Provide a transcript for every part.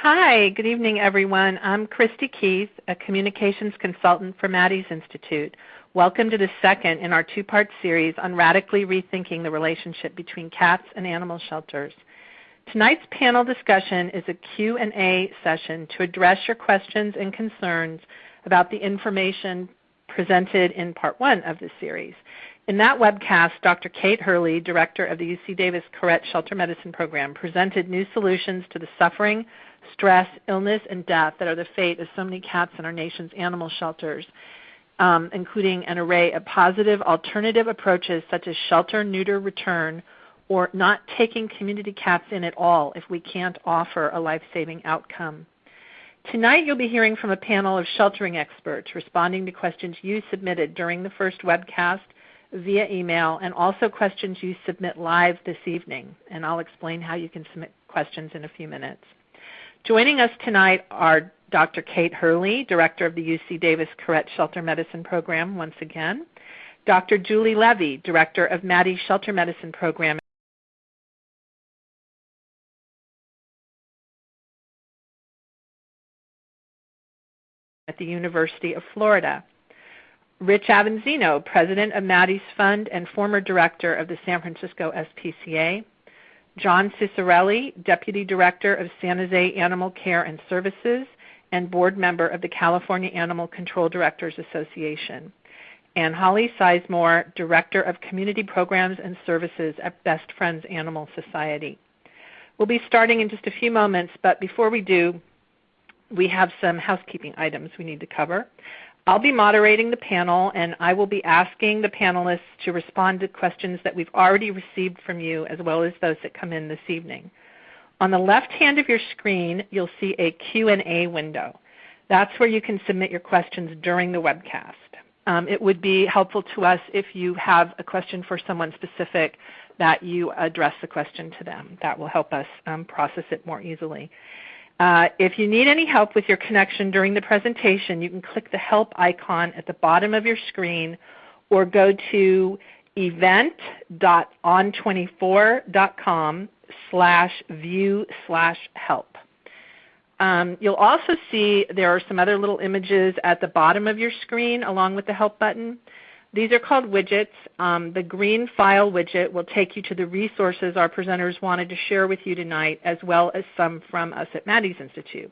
Hi, good evening, everyone. I'm Christy Keith, a communications consultant for Maddie's Institute. Welcome to the second in our two-part series on radically rethinking the relationship between cats and animal shelters. Tonight's panel discussion is a Q&A session to address your questions and concerns about the information presented in part one of this series. In that webcast, Dr. Kate Hurley, director of the UC Davis Koret Shelter Medicine Program, presented new solutions to the suffering, stress, illness, and death that are the fate of so many cats in our nation's animal shelters, including an array of positive alternative approaches such as shelter-neuter-return, or not taking community cats in at all if we can't offer a life-saving outcome. Tonight you'll be hearing from a panel of sheltering experts responding to questions you submitted during the first webcast via email, and also questions you submit live this evening. And I'll explain how you can submit questions in a few minutes. Joining us tonight are Dr. Kate Hurley, director of the UC Davis Koret Shelter Medicine Program, once again, Dr. Julie Levy, director of Maddie's Shelter Medicine Program at the University of Florida, Rich Avanzino, president of Maddie's Fund and former director of the San Francisco SPCA, John Cicerelli, deputy director of San Jose Animal Care and Services and board member of the California Animal Control Directors Association, and Holly Sizemore, director of community programs and services at Best Friends Animal Society. We'll be starting in just a few moments, but before we do, we have some housekeeping items we need to cover. I'll be moderating the panel, and I will be asking the panelists to respond to questions that we've already received from you, as well as those that come in this evening. On the left hand of your screen, you'll see a Q&A window. That's where you can submit your questions during the webcast. It would be helpful to us if you have a question for someone specific that you address the question to them. That will help us process it more easily. If you need any help with your connection during the presentation, you can click the help icon at the bottom of your screen or go to event.on24.com/view/help. You'll also see there are some other little images at the bottom of your screen along with the help button. These are called widgets. The green file widget will take you to the resources our presenters wanted to share with you tonight, as well as some from us at Maddie's Institute.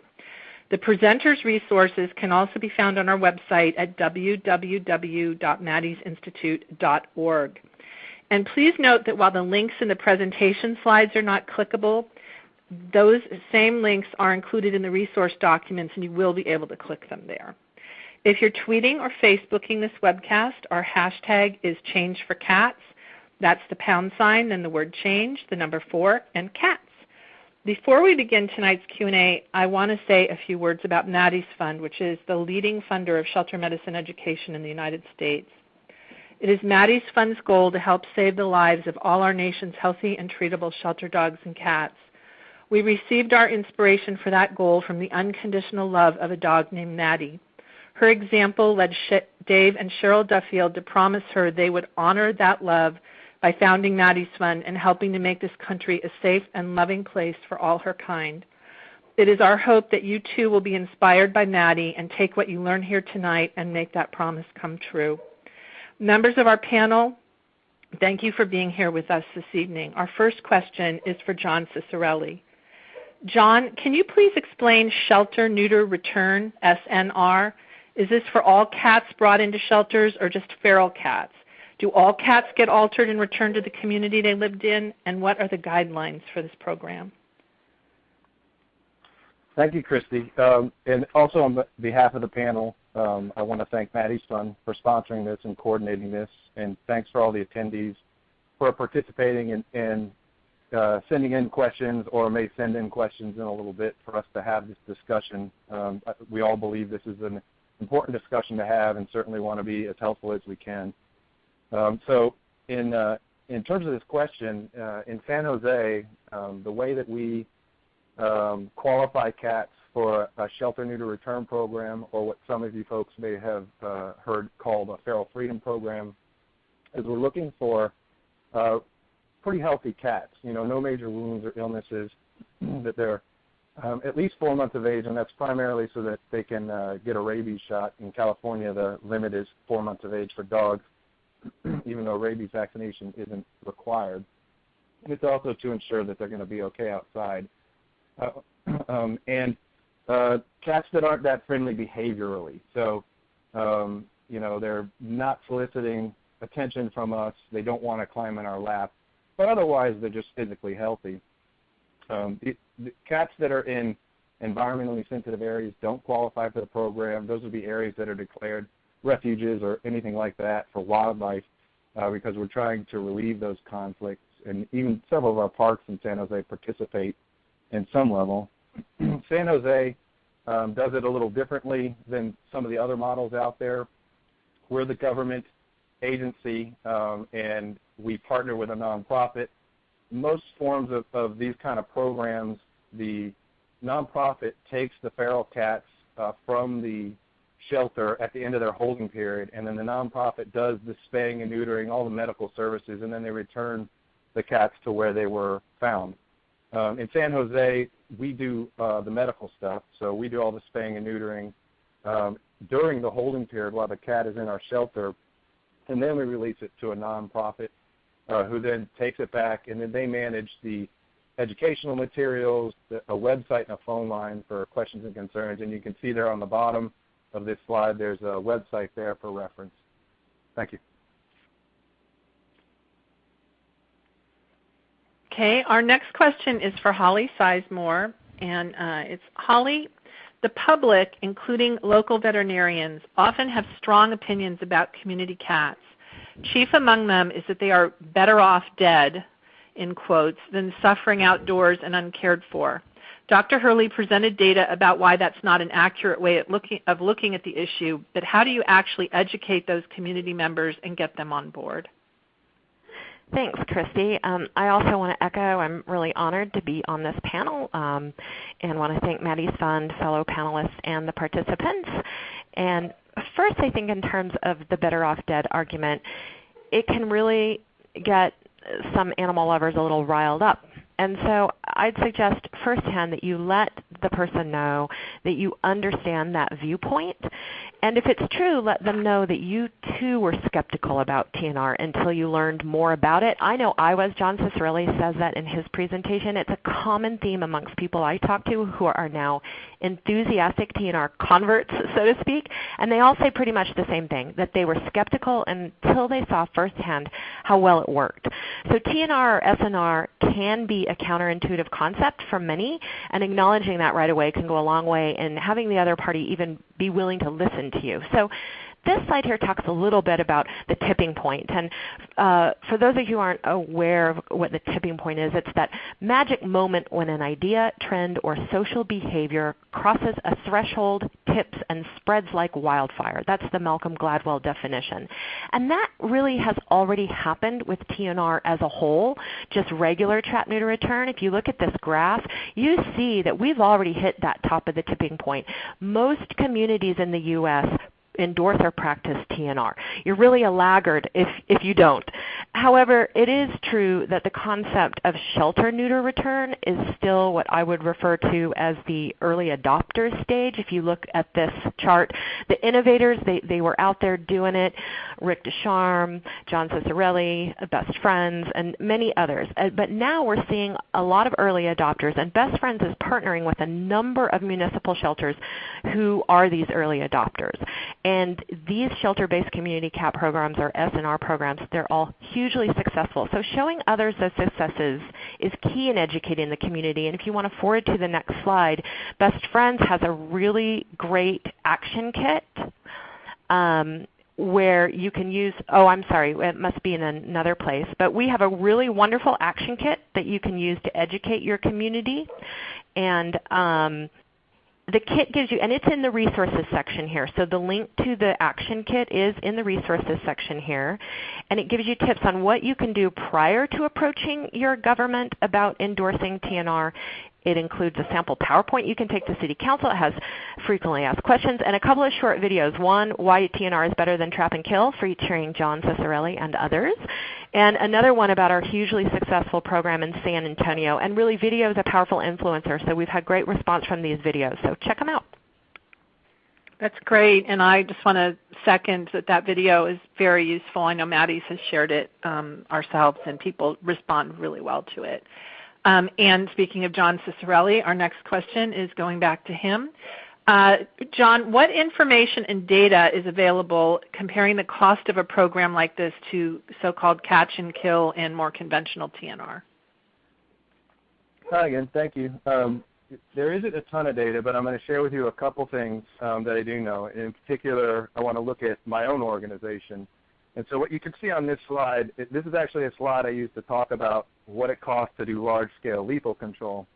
The presenters' resources can also be found on our website at www.maddiesinstitute.org. And please note that while the links in the presentation slides are not clickable, those same links are included in the resource documents, and you will be able to click them there. If you're tweeting or Facebooking this webcast, our hashtag is #ChangeForCats. That's the #, then the word change, the number 4, and cats. Before we begin tonight's Q&A, I want to say a few words about Maddie's Fund, which is the leading funder of shelter medicine education in the United States. It is Maddie's Fund's goal to help save the lives of all our nation's healthy and treatable shelter dogs and cats. We received our inspiration for that goal from the unconditional love of a dog named Maddie. Her example led Dave and Cheryl Duffield to promise her they would honor that love by founding Maddie's Fund and helping to make this country a safe and loving place for all her kind. It is our hope that you too will be inspired by Maddie and take what you learn here tonight and make that promise come true. Members of our panel, thank you for being here with us this evening. Our first question is for John Cicerelli. John, can you please explain shelter-neuter-return, SNR? Is this for all cats brought into shelters or just feral cats? Do all cats get altered and returned to the community they lived in? And what are the guidelines for this program? Thank you, Christy. And also on behalf of the panel, I want to thank Maddie's Fund for sponsoring this and coordinating this. And thanks for all the attendees for participating and sending in questions, or may send in questions in a little bit for us to have this discussion. We all believe this is an important discussion to have, and certainly want to be as helpful as we can. So in terms of this question, in San Jose, the way that we qualify cats for a shelter-neuter-return program, or what some of you folks may have heard called a feral freedom program, is we're looking for pretty healthy cats, no major wounds or illnesses, that they're at least 4 months of age, and that's primarily so that they can get a rabies shot. In California, the limit is 4 months of age for dogs, even though rabies vaccination isn't required. It's also to ensure that they're going to be okay outside. And cats that aren't that friendly behaviorally. So, they're not soliciting attention from us. They don't want to climb in our lap. But otherwise, they're just physically healthy. The cats that are in environmentally sensitive areas don't qualify for the program. Those would be areas that are declared refuges or anything like that for wildlife because we're trying to relieve those conflicts. And even several of our parks in San Jose participate in some level. San Jose does it a little differently than some of the other models out there. We're the government agency, and we partner with a nonprofit. Most forms of these kind of programs, the nonprofit takes the feral cats from the shelter at the end of their holding period, and then the nonprofit does the spaying and neutering, all the medical services, and then they return the cats to where they were found. In San Jose, we do the medical stuff, so we do all the spaying and neutering during the holding period while the cat is in our shelter, and then we release it to a nonprofit who then takes it back, and then they manage the educational materials, a website and a phone line for questions and concerns, and you can see there on the bottom of this slide there's a website there for reference. Thank you. Okay, our next question is for Holly Sizemore, and it's Holly. The public, including local veterinarians, often have strong opinions about community cats. Chief among them is that they are better off dead, in quotes, than suffering outdoors and uncared for. Dr. Hurley presented data about why that's not an accurate way of looking at the issue, but how do you actually educate those community members and get them on board? Thanks, Christy. I also want to echo I'm really honored to be on this panel and want to thank Maddie's Fund, fellow panelists, and the participants. And first, I think in terms of the better off dead argument, it can really get some animal lovers a little riled up. And so I'd suggest firsthand that you let the person know that you understand that viewpoint. And if it's true, let them know that you too were skeptical about TNR until you learned more about it. I know I was. John Cicerelli says that in his presentation. It's a common theme amongst people I talk to who are now enthusiastic TNR converts, so to speak. And they all say pretty much the same thing, that they were skeptical until they saw firsthand how well it worked. So TNR or SNR can be a counterintuitive concept for many, and acknowledging that right away can go a long way in having the other party even be willing to listen to you. So this slide here talks a little bit about the tipping point. And for those of you who aren't aware of what the tipping point is, it's that magic moment when an idea, trend, or social behavior crosses a threshold, tips, and spreads like wildfire. That's the Malcolm Gladwell definition. And that really has already happened with TNR as a whole, just regular trap-neuter-return. If you look at this graph, you see that we've already hit that top of the tipping point. Most communities in the U.S. endorse or practice TNR. You're really a laggard if you don't. However, it is true that the concept of shelter-neuter-return is still what I would refer to as the early adopter stage. If you look at this chart, the innovators, they were out there doing it. Rick Ducharme, John Cicerelli, Best Friends, and many others. But now we're seeing a lot of early adopters, and Best Friends is partnering with a number of municipal shelters who are these early adopters. And these shelter-based community cat programs, or SNR programs, they're all hugely successful. So showing others those successes is key in educating the community. And if you want to forward to the next slide, Best Friends has a really great action kit where you can use, it must be in another place, but we have a really wonderful action kit that you can use to educate your community. And the kit gives you, and it's in the resources section here, so the link to the action kit is in the resources section here, and it gives you tips on what you can do prior to approaching your government about endorsing TNR. It includes a sample PowerPoint you can take to City Council. It has frequently asked questions and a couple of short videos. One, why TNR is better than trap and kill, featuring John Cicerelli and others. And another one about our hugely successful program in San Antonio. And really, video is a powerful influencer, so we've had great response from these videos. So check them out. That's great, and I just want to second that video is very useful. I know Maddie's has shared it ourselves, and people respond really well to it. And speaking of John Cicerelli, our next question is going back to him. John, what information and data is available comparing the cost of a program like this to so-called catch and kill and more conventional TNR? Hi again, thank you. There isn't a ton of data, but I'm going to share with you a couple things that I do know. In particular, I want to look at my own organization. And so what you can see on this slide, this is actually a slide I use to talk about what it costs to do large-scale lethal control.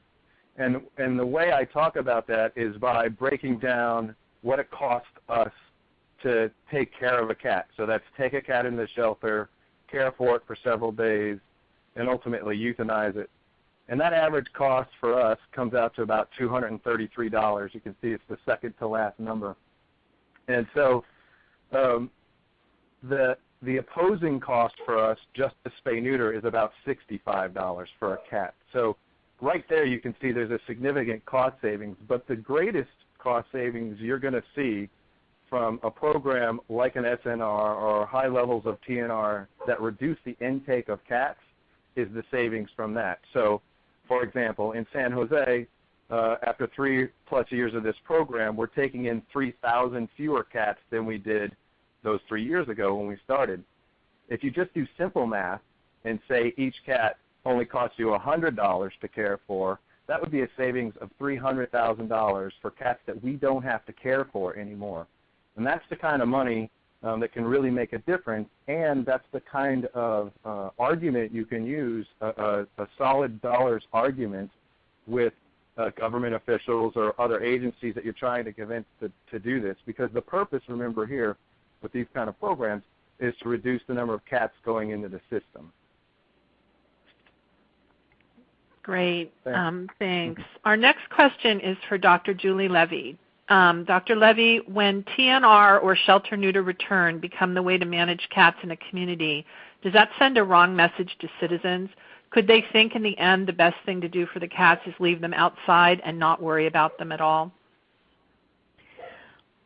And the way I talk about that is by breaking down what it costs us to take care of a cat. So that's take a cat in the shelter, care for it for several days, and ultimately euthanize it. And that average cost for us comes out to about $233. You can see it's the second to last number. And so the opposing cost for us just to spay-neuter is about $65 for a cat. So right there you can see there's a significant cost savings, but the greatest cost savings you're going to see from a program like an SNR or high levels of TNR that reduce the intake of cats is the savings from that. So for example, in San Jose, after 3+ years of this program, we're taking in 3,000 fewer cats than we did those 3 years ago when we started. If you just do simple math and say each cat only costs you $100 to care for, that would be a savings of $300,000 for cats that we don't have to care for anymore. And that's the kind of money that can really make a difference, and that's the kind of argument you can use, a solid dollars argument with government officials or other agencies that you're trying to convince to do this, because the purpose, remember here, with these kind of programs is to reduce the number of cats going into the system. Great, thanks. Our next question is for Dr. Julie Levy. Dr. Levy, when TNR or shelter-neuter-return become the way to manage cats in a community, does that send a wrong message to citizens? Could they think in the end the best thing to do for the cats is leave them outside and not worry about them at all?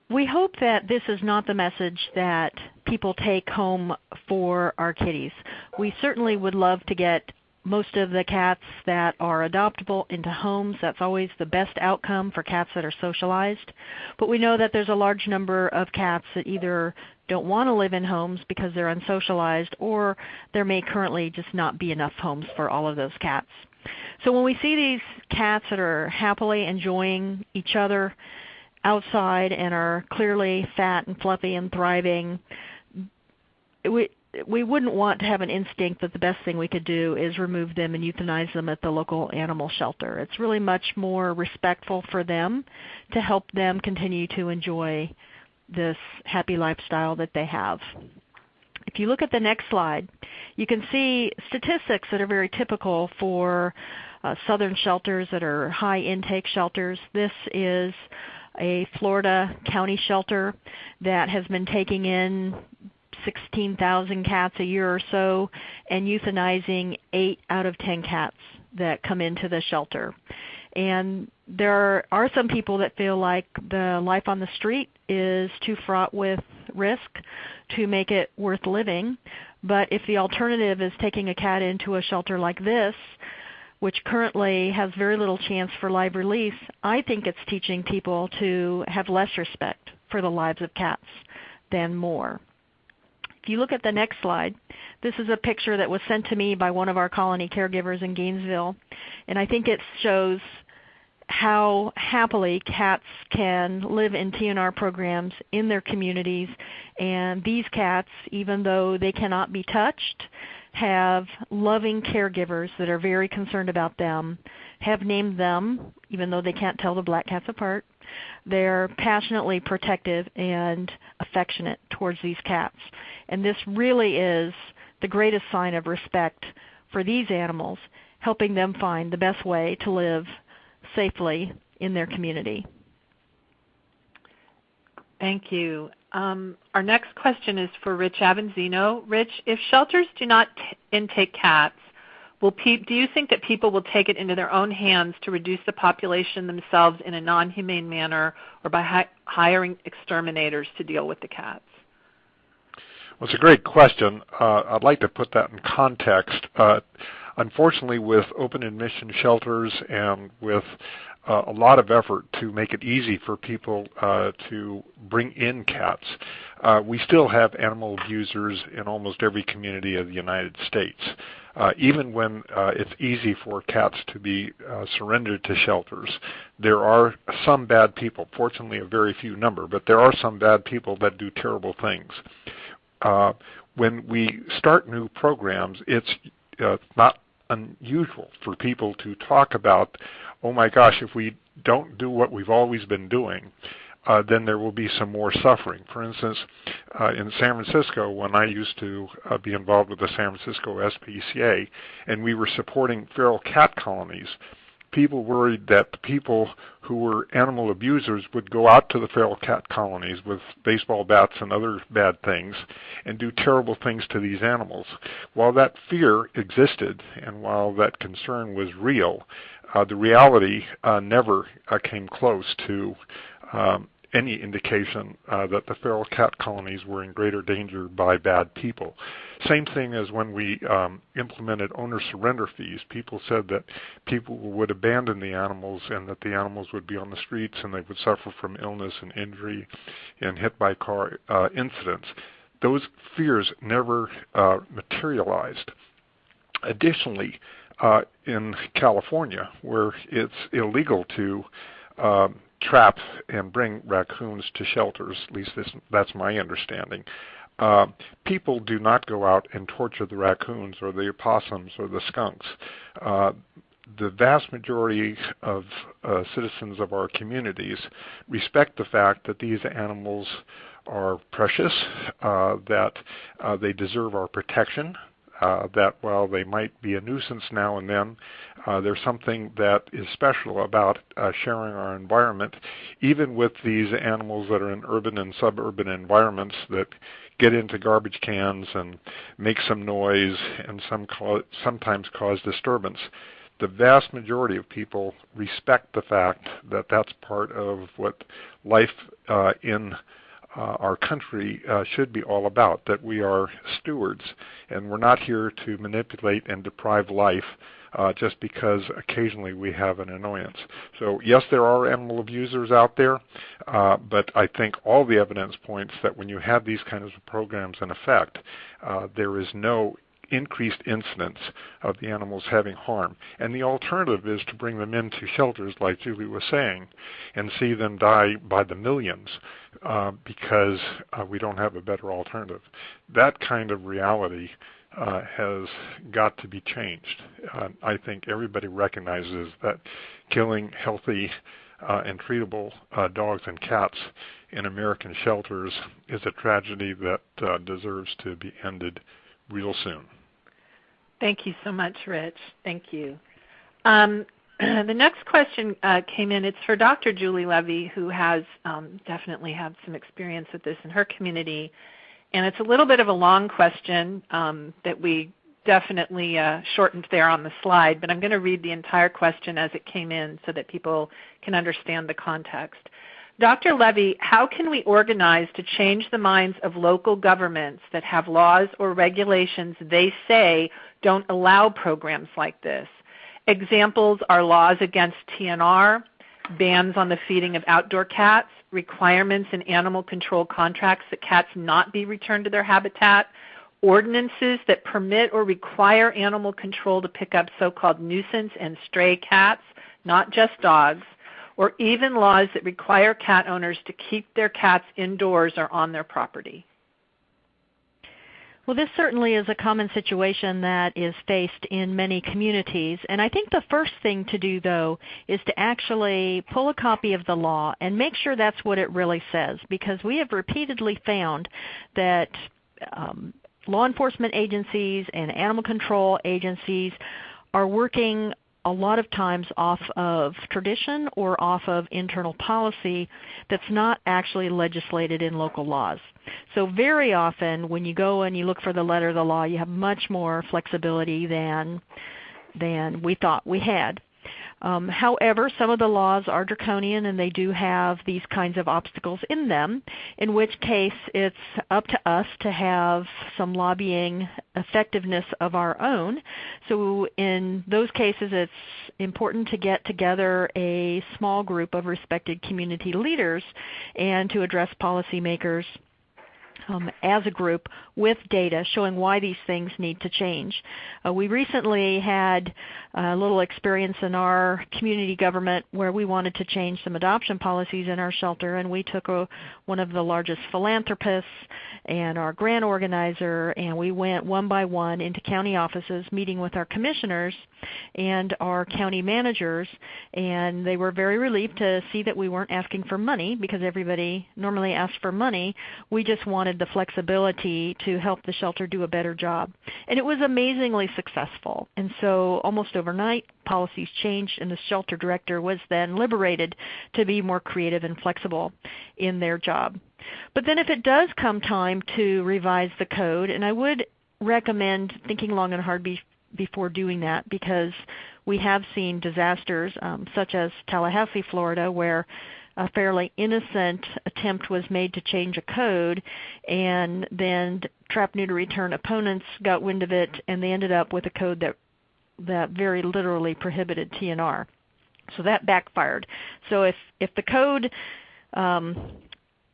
We hope that this is not the message that people take home for our kitties. We certainly would love to get most of the cats that are adoptable into homes. That's always the best outcome for cats that are socialized. But we know that there's a large number of cats that either don't want to live in homes because they're unsocialized, or there may currently just not be enough homes for all of those cats. So when we see these cats that are happily enjoying each other outside and are clearly fat and fluffy and thriving, we wouldn't want to have an instinct that the best thing we could do is remove them and euthanize them at the local animal shelter. It's really much more respectful for them to help them continue to enjoy this happy lifestyle that they have. If you look at the next slide, you can see statistics that are very typical for southern shelters that are high intake shelters. This is a Florida county shelter that has been taking in 16,000 cats a year or so and euthanizing 8 out of 10 cats that come into the shelter. And there are some people that feel like the life on the street is too fraught with risk to make it worth living. But if the alternative is taking a cat into a shelter like this, which currently has very little chance for live release, I think it's teaching people to have less respect for the lives of cats than more. If you look at the next slide, this is a picture that was sent to me by one of our colony caregivers in Gainesville, and I think it shows how happily cats can live in TNR programs in their communities. And these cats, even though they cannot be touched, have loving caregivers that are very concerned about them, have named them, even though they can't tell the black cats apart. They're passionately protective and affectionate towards these cats. And this really is the greatest sign of respect for these animals, helping them find the best way to live safely in their community. Thank you. Our next question is for Rich Avanzino. Rich, if shelters do not intake cats, do you think that people will take it into their own hands to reduce the population themselves in a non-humane manner, or by hiring exterminators to deal with the cats? Well, it's a great question. I'd like to put that in context. Unfortunately, with open admission shelters and with a lot of effort to make it easy for people to bring in cats, we still have animal abusers in almost every community of the United States. Even when it's easy for cats to be surrendered to shelters, there are some bad people, fortunately a very few number, but there are some bad people that do terrible things. When we start new programs, it's not unusual for people to talk about, oh my gosh, if we don't do what we've always been doing, then there will be some more suffering. For instance, in San Francisco, when I used to be involved with the San Francisco SPCA, and we were supporting feral cat colonies, people worried that the people who were animal abusers would go out to the feral cat colonies with baseball bats and other bad things and do terrible things to these animals. While that fear existed and while that concern was real, the reality never came close to any indication that the feral cat colonies were in greater danger by bad people. Same thing as when we implemented owner surrender fees. People said that people would abandon the animals and that the animals would be on the streets and they would suffer from illness and injury and hit by car incidents. Those fears never materialized. Additionally, in California, where it's illegal to trap and bring raccoons to shelters, at least that's my understanding, people do not go out and torture the raccoons or the opossums or the skunks. The vast majority of citizens of our communities respect the fact that these animals are precious, that they deserve our protection, that while they might be a nuisance now and then, there's something that is special about sharing our environment, even with these animals that are in urban and suburban environments that get into garbage cans and make some noise and sometimes cause disturbance. The vast majority of people respect the fact that that's part of what life in our country should be all about, that we are stewards and we're not here to manipulate and deprive life just because occasionally we have an annoyance. So yes, there are animal abusers out there, but I think all the evidence points that when you have these kinds of programs in effect, there is no increased incidence of the animals having harm. And the alternative is to bring them into shelters, like Julie was saying, and see them die by the millions because we don't have a better alternative. That kind of reality has got to be changed. I think everybody recognizes that killing healthy and treatable dogs and cats in American shelters is a tragedy that deserves to be ended real soon. Thank you so much, Rich. Thank you. The next question came in. It's for Dr. Julie Levy, who has definitely had some experience with this in her community. And it's a little bit of a long question that we definitely shortened there on the slide, but I'm going to read the entire question as it came in so that people can understand the context. Dr. Levy, how can we organize to change the minds of local governments that have laws or regulations they say don't allow programs like this? Examples are laws against TNR, bans on the feeding of outdoor cats, requirements in animal control contracts that cats not be returned to their habitat, ordinances that permit or require animal control to pick up so-called nuisance and stray cats, not just dogs, or even laws that require cat owners to keep their cats indoors or on their property. Well, this certainly is a common situation that is faced in many communities. And I think the first thing to do, though, is to actually pull a copy of the law and make sure that's what it really says, because we have repeatedly found that law enforcement agencies and animal control agencies are working a lot of times off of tradition or off of internal policy that's not actually legislated in local laws. So very often when you go and you look for the letter of the law, you have much more flexibility than we thought we had. However, some of the laws are draconian and they do have these kinds of obstacles in them, in which case it's up to us to have some lobbying effectiveness of our own. So in those cases it's important to get together a small group of respected community leaders and to address policymakers as a group with data showing why these things need to change. We recently had a little experience in our community government where we wanted to change some adoption policies in our shelter, and we took one of the largest philanthropists and our grant organizer, and we went one by one into county offices meeting with our commissioners and our county managers, and they were very relieved to see that we weren't asking for money because everybody normally asks for money. We just wanted the flexibility to help the shelter do a better job. And it was amazingly successful. And so almost overnight, policies changed, and the shelter director was then liberated to be more creative and flexible in their job. But then if it does come time to revise the code, and I would recommend thinking long and hard before doing that, because we have seen disasters such as Tallahassee, Florida, where a fairly innocent attempt was made to change a code, and then trap-neuter-return opponents got wind of it, and they ended up with a code that very literally prohibited TNR. So that backfired. So if the code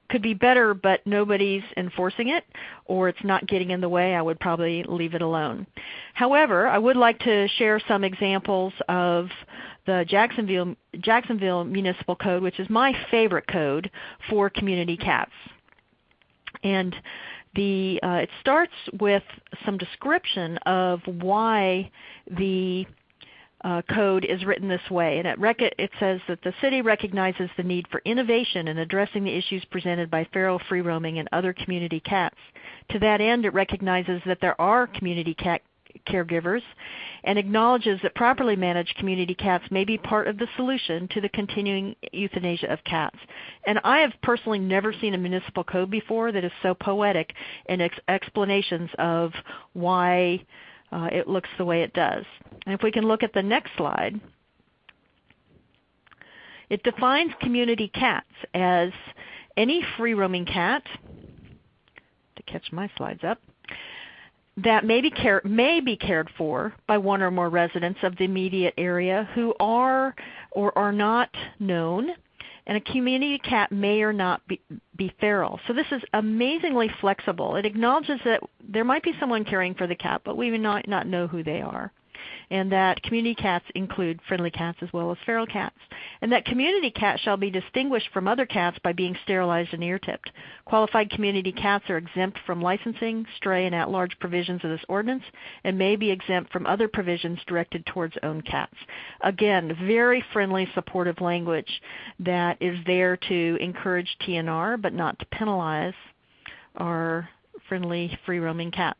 could be better but nobody's enforcing it, or it's not getting in the way, I would probably leave it alone. However, I would like to share some examples of the Jacksonville Municipal Code, which is my favorite code for community cats. And it starts with some description of why the code is written this way, and it says that the city recognizes the need for innovation in addressing the issues presented by feral, free-roaming, and other community cats. To that end, it recognizes that there are community cat caregivers and acknowledges that properly managed community cats may be part of the solution to the continuing euthanasia of cats. And I have personally never seen a municipal code before that is so poetic in explanations of why it looks the way it does. And if we can look at the next slide, it defines community cats as any free-roaming cat, to catch my slides up, that may be cared for by one or more residents of the immediate area who are or are not known, and a community cat may or not be feral. So this is amazingly flexible. It acknowledges that there might be someone caring for the cat, but we may not know who they are, and that community cats include friendly cats as well as feral cats, and that community cats shall be distinguished from other cats by being sterilized and ear-tipped. Qualified community cats are exempt from licensing, stray, and at-large provisions of this ordinance, and may be exempt from other provisions directed towards owned cats. Again, very friendly, supportive language that is there to encourage TNR, but not to penalize our friendly, free-roaming cats.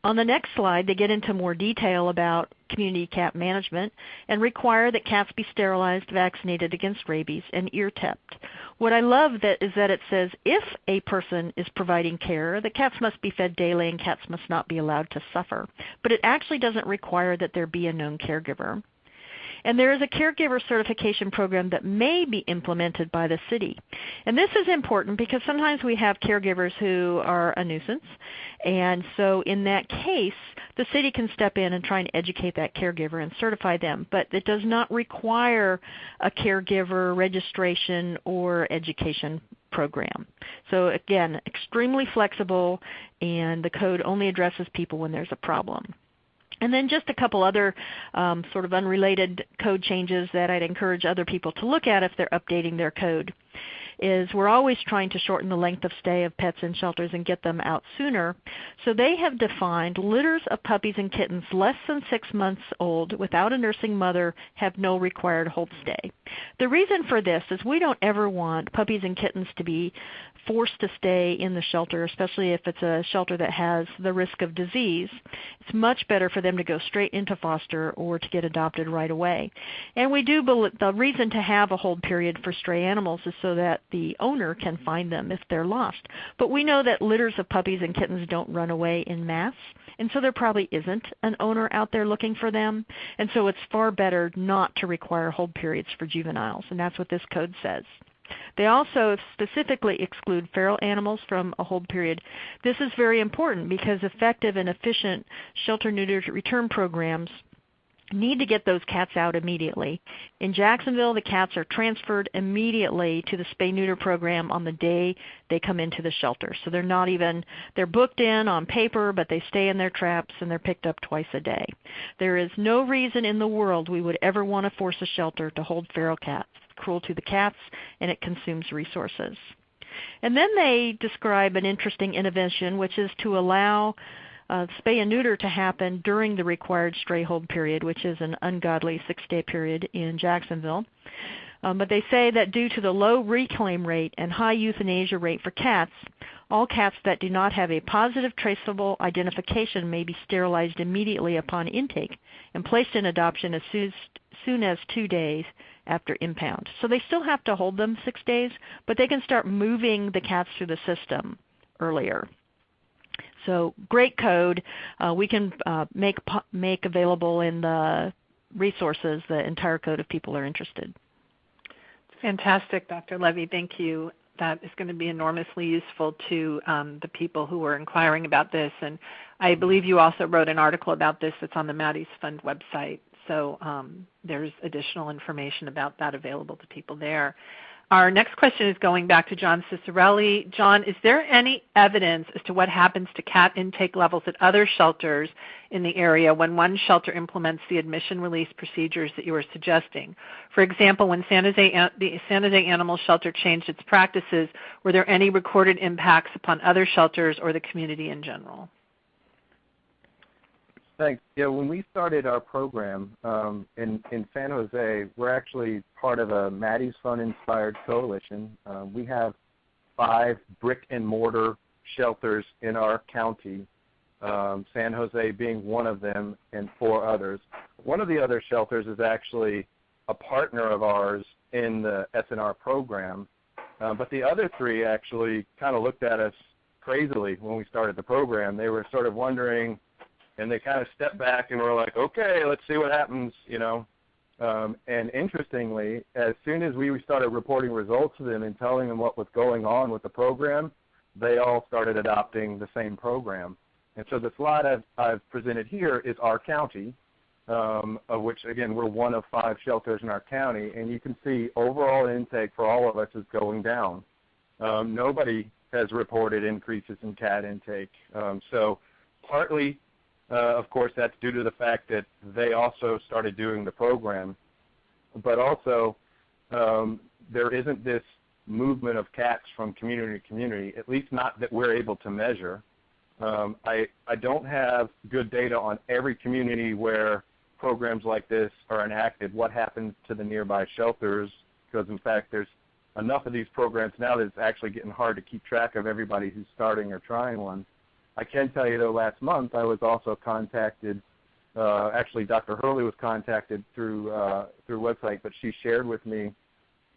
On the next slide, they get into more detail about community cat management and require that cats be sterilized, vaccinated against rabies, and ear-tipped. What I love is that it says if a person is providing care, the cats must be fed daily and cats must not be allowed to suffer. But it actually doesn't require that there be a known caregiver. And there is a caregiver certification program that may be implemented by the city. And this is important because sometimes we have caregivers who are a nuisance. And so in that case, the city can step in and try and educate that caregiver and certify them. But it does not require a caregiver registration or education program. So again, extremely flexible, and the code only addresses people when there's a problem. And then just a couple other sort of unrelated code changes that I'd encourage other people to look at if they're updating their code is we're always trying to shorten the length of stay of pets in shelters and get them out sooner. So they have defined litters of puppies and kittens less than 6 months old without a nursing mother have no required hold stay. The reason for this is we don't ever want puppies and kittens to be forced to stay in the shelter, especially if it's a shelter that has the risk of disease. It's much better for them to go straight into foster or to get adopted right away. And we do believe the reason to have a hold period for stray animals is so that the owner can find them if they're lost. But we know that litters of puppies and kittens don't run away in mass, and so there probably isn't an owner out there looking for them. And so it's far better not to require hold periods for juveniles, and that's what this code says. They also specifically exclude feral animals from a hold period. This is very important because effective and efficient shelter-neuter-return programs need to get those cats out immediately. In Jacksonville, the cats are transferred immediately to the spay-neuter program on the day they come into the shelter. So they're booked in on paper, but they stay in their traps and they're picked up twice a day. There is no reason in the world we would ever want to force a shelter to hold feral cats. It's cruel to the cats and it consumes resources. And then they describe an interesting intervention, which is to allow spay and neuter to happen during the required stray hold period, which is an ungodly 6-day period in Jacksonville. But they say that due to the low reclaim rate and high euthanasia rate for cats, all cats that do not have a positive traceable identification may be sterilized immediately upon intake and placed in adoption as soon as 2 days after impound. So they still have to hold them 6 days, but they can start moving the cats through the system earlier. So great code. We can make available in the resources the entire code if people are interested. Fantastic, Dr. Levy. Thank you. That is going to be enormously useful to the people who are inquiring about this. And I believe you also wrote an article about this that's on the Maddie's Fund website. So there's additional information about that available to people there. Our next question is going back to John Cicerelli. John, is there any evidence as to what happens to cat intake levels at other shelters in the area when one shelter implements the admission release procedures that you were suggesting? For example, when the San Jose Animal Shelter changed its practices, were there any recorded impacts upon other shelters or the community in general? Thanks. Yeah, when we started our program in San Jose, we're actually part of a Maddie's Fund-inspired coalition. We have 5 brick-and-mortar shelters in our county, San Jose being one of them and 4 others. One of the other shelters is actually a partner of ours in the SNR program, but the other 3 actually kind of looked at us crazily when we started the program. They were sort of wondering, and they kind of stepped back and were like, okay, let's see what happens, you know. And interestingly, as soon as we started reporting results to them and telling them what was going on with the program, they all started adopting the same program. And so the slide I've presented here is our county, of which, again, we're one of 5 shelters in our county. And you can see overall intake for all of us is going down. Nobody has reported increases in cat intake. So partly, of course, that's due to the fact that they also started doing the program. But also, there isn't this movement of cats from community to community, at least not that we're able to measure. I don't have good data on every community where programs like this are enacted, what happens to the nearby shelters, because, in fact, there's enough of these programs now that it's actually getting hard to keep track of everybody who's starting or trying one. I can tell you, though, last month I was also contacted. Actually, Dr. Hurley was contacted through website, but she shared with me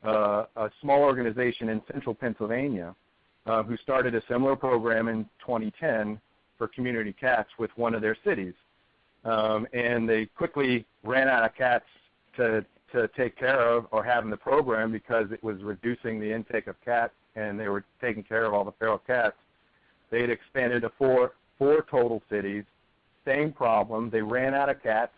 a small organization in central Pennsylvania who started a similar program in 2010 for community cats with one of their cities. And they quickly ran out of cats to take care of or have in the program because it was reducing the intake of cats, and they were taking care of all the feral cats. They had expanded to four total cities. Same problem. They ran out of cats.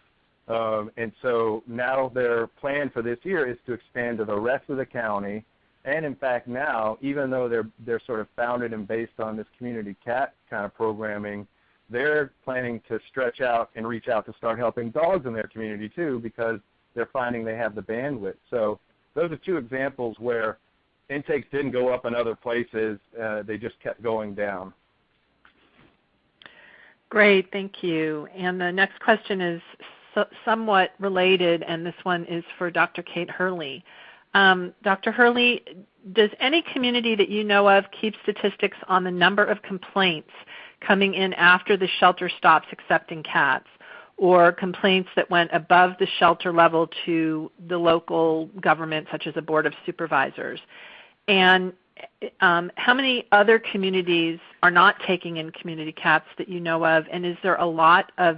And so now their plan for this year is to expand to the rest of the county. And, in fact, now, even though they're sort of founded and based on this community cat kind of programming, they're planning to stretch out and reach out to start helping dogs in their community, too, because they're finding they have the bandwidth. So those are 2 examples where intakes didn't go up in other places. They just kept going down. Great, thank you. And the next question is somewhat related, and this one is for Dr. Kate Hurley. Dr. Hurley, does any community that you know of keep statistics on the number of complaints coming in after the shelter stops accepting cats, or complaints that went above the shelter level to the local government, such as a board of supervisors? And how many other communities are not taking in community cats that you know of, and is there a lot of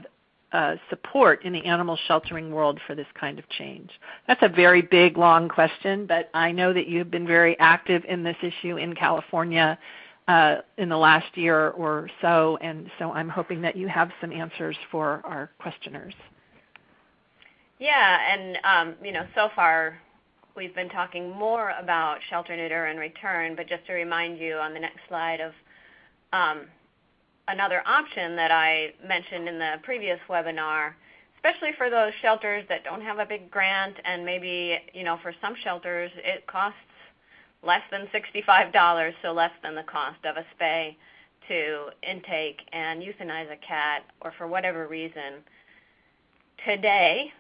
support in the animal sheltering world for this kind of change? That's a very big, long question, but I know that you've been very active in this issue in California in the last year or so, and so I'm hoping that you have some answers for our questioners. Yeah, and so far we've been talking more about shelter, neuter, and return, but just to remind you on the next slide of another option that I mentioned in the previous webinar, especially for those shelters that don't have a big grant, and maybe, for some shelters it costs less than $65, so less than the cost of a spay, to intake and euthanize a cat, or for whatever reason. Today,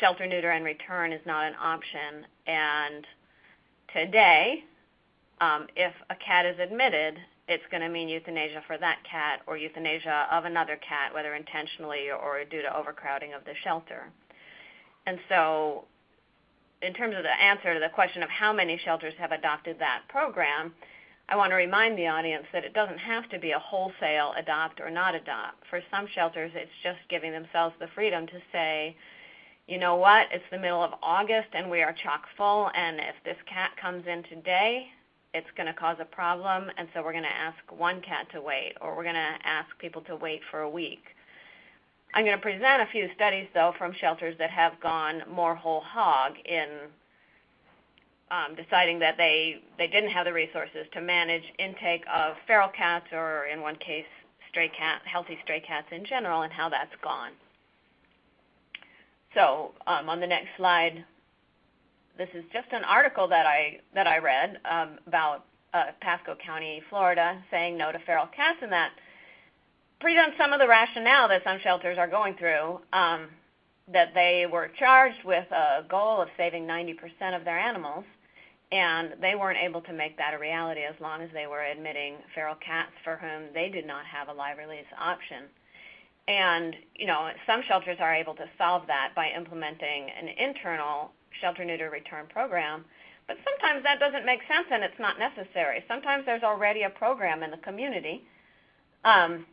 shelter, neuter, and return is not an option, and today, if a cat is admitted, it's going to mean euthanasia for that cat or euthanasia of another cat, whether intentionally or due to overcrowding of the shelter. And so in terms of the answer to the question of how many shelters have adopted that program, I want to remind the audience that it doesn't have to be a wholesale adopt or not adopt. For some shelters, it's just giving themselves the freedom to say, you know what, it's the middle of August and we are chock full, and if this cat comes in today, it's going to cause a problem, and so we're going to ask one cat to wait, or we're going to ask people to wait for a week. I'm going to present a few studies, though, from shelters that have gone more whole hog in deciding that they didn't have the resources to manage intake of feral cats, or in one case, healthy stray cats in general, and how that's gone. So on the next slide, this is just an article that I read about Pasco County, Florida, saying no to feral cats, and that presents some of the rationale that some shelters are going through, that they were charged with a goal of saving 90% of their animals, and they weren't able to make that a reality as long as they were admitting feral cats for whom they did not have a live release option. And, some shelters are able to solve that by implementing an internal shelter-neuter-return program, but sometimes that doesn't make sense and it's not necessary. Sometimes there's already a program in the community, and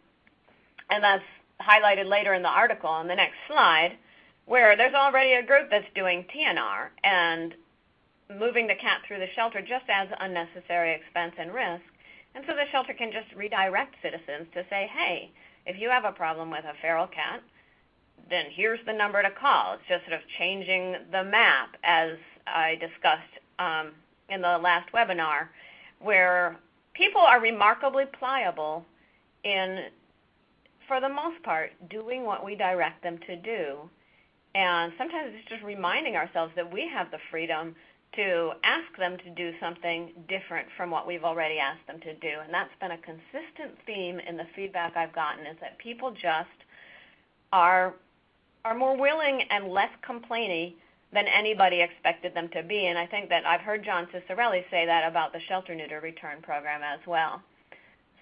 that's highlighted later in the article on the next slide, where there's already a group that's doing TNR, and moving the cat through the shelter just adds unnecessary expense and risk, and so the shelter can just redirect citizens to say, hey, if you have a problem with a feral cat, then here's the number to call. It's just sort of changing the map, as I discussed in the last webinar, where people are remarkably pliable in, for the most part, doing what we direct them to do. And sometimes it's just reminding ourselves that we have the freedom to ask them to do something different from what we've already asked them to do. And that's been a consistent theme in the feedback I've gotten, is that people just are more willing and less complainy than anybody expected them to be. And I think that I've heard John Cicerelli say that about the shelter-neuter-return program as well.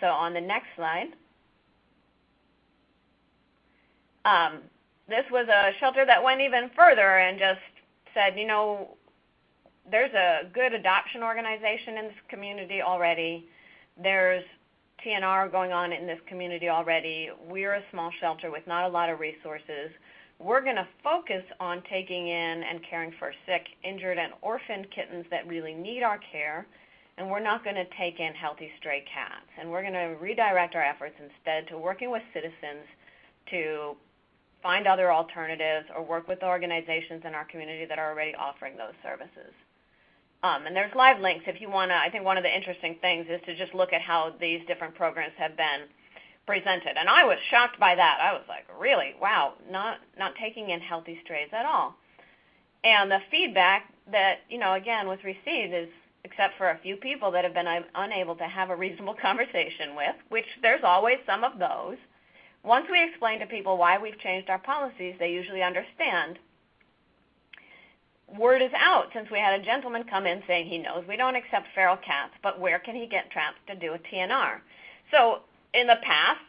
So on the next slide, this was a shelter that went even further and just said, there's a good adoption organization in this community already. There's TNR going on in this community already. We're a small shelter with not a lot of resources. We're going to focus on taking in and caring for sick, injured, and orphaned kittens that really need our care, and we're not going to take in healthy stray cats. And we're going to redirect our efforts instead to working with citizens to find other alternatives or work with organizations in our community that are already offering those services. And there's live links if you want to. I think one of the interesting things is to just look at how these different programs have been presented. And I was shocked by that. I was like, really? Wow, not taking in healthy strays at all. And the feedback that, again, was received is, except for a few people that have been unable to have a reasonable conversation with, which there's always some of those, once we explain to people why we've changed our policies, they usually understand. Word is out since we had a gentleman come in saying he knows we don't accept feral cats, but where can he get traps to do a TNR? So in the past,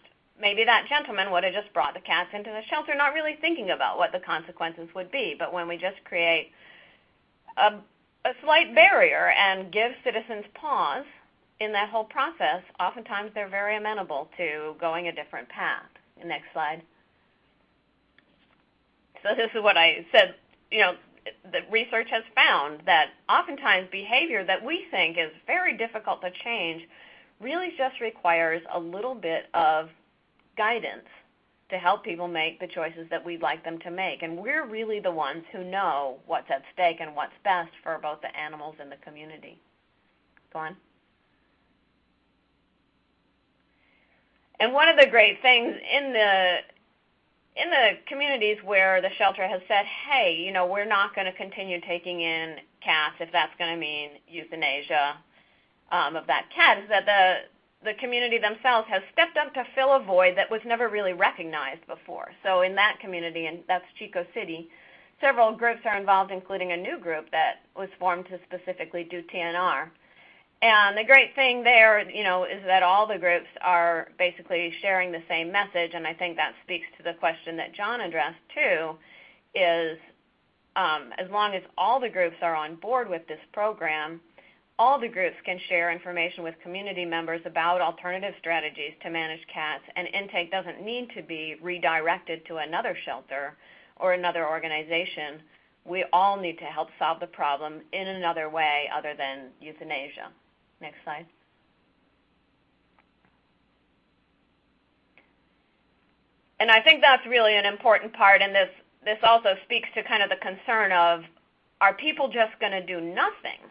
maybe that gentleman would have just brought the cats into the shelter, not really thinking about what the consequences would be. But when we just create a slight barrier and give citizens pause in that whole process, oftentimes they're very amenable to going a different path. Next slide. So this is what I said, the research has found that oftentimes behavior that we think is very difficult to change really just requires a little bit of guidance to help people make the choices that we'd like them to make. And we're really the ones who know what's at stake and what's best for both the animals and the community. Go on. And one of the great things in the communities where the shelter has said, hey, we're not going to continue taking in cats if that's going to mean euthanasia of that cat, is that the community themselves has stepped up to fill a void that was never really recognized before. So in that community, and that's Chico City, several groups are involved, including a new group that was formed to specifically do TNR. And the great thing there, is that all the groups are basically sharing the same message, and I think that speaks to the question that John addressed too, is as long as all the groups are on board with this program, all the groups can share information with community members about alternative strategies to manage cats, and intake doesn't need to be redirected to another shelter or another organization. We all need to help solve the problem in another way other than euthanasia. Next slide. And I think that's really an important part, and this also speaks to kind of the concern of, are people just going to do nothing?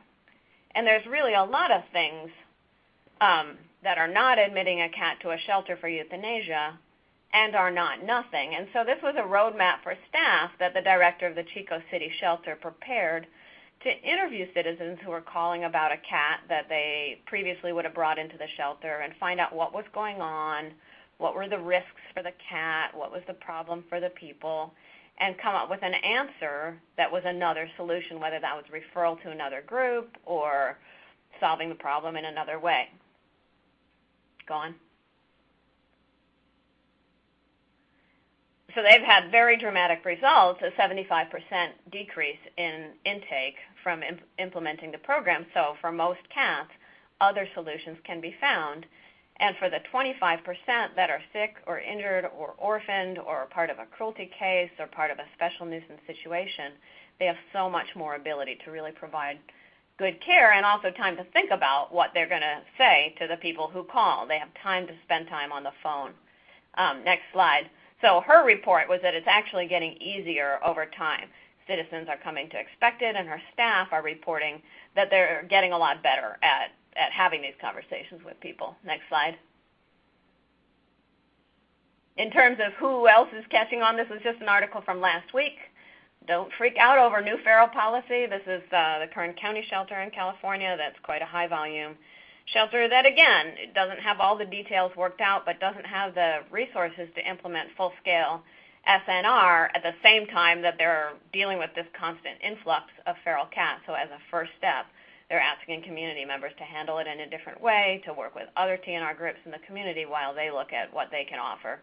And there's really a lot of things that are not admitting a cat to a shelter for euthanasia and are not nothing. And so this was a roadmap for staff that the director of the Chico City shelter prepared to interview citizens who were calling about a cat that they previously would have brought into the shelter and find out what was going on, what were the risks for the cat, what was the problem for the people, and come up with an answer that was another solution, whether that was referral to another group or solving the problem in another way. Go on. So they've had very dramatic results, a 75% decrease in intake from implementing the program. So for most cats, other solutions can be found. And for the 25% that are sick or injured or orphaned or part of a cruelty case or part of a special nuisance situation, they have so much more ability to really provide good care and also time to think about what they're going to say to the people who call. They have time to spend time on the phone. Next slide. So her report was that it's actually getting easier over time. Citizens are coming to expect it, and her staff are reporting that they're getting a lot better at having these conversations with people. Next slide. In terms of who else is catching on, this was just an article from last week. Don't freak out over new feral policy. This is the Kern County shelter in California. That's quite a high volume shelter that, again, it doesn't have all the details worked out, but doesn't have the resources to implement full-scale SNR at the same time that they're dealing with this constant influx of feral cats. So as a first step, they're asking community members to handle it in a different way, to work with other TNR groups in the community while they look at what they can offer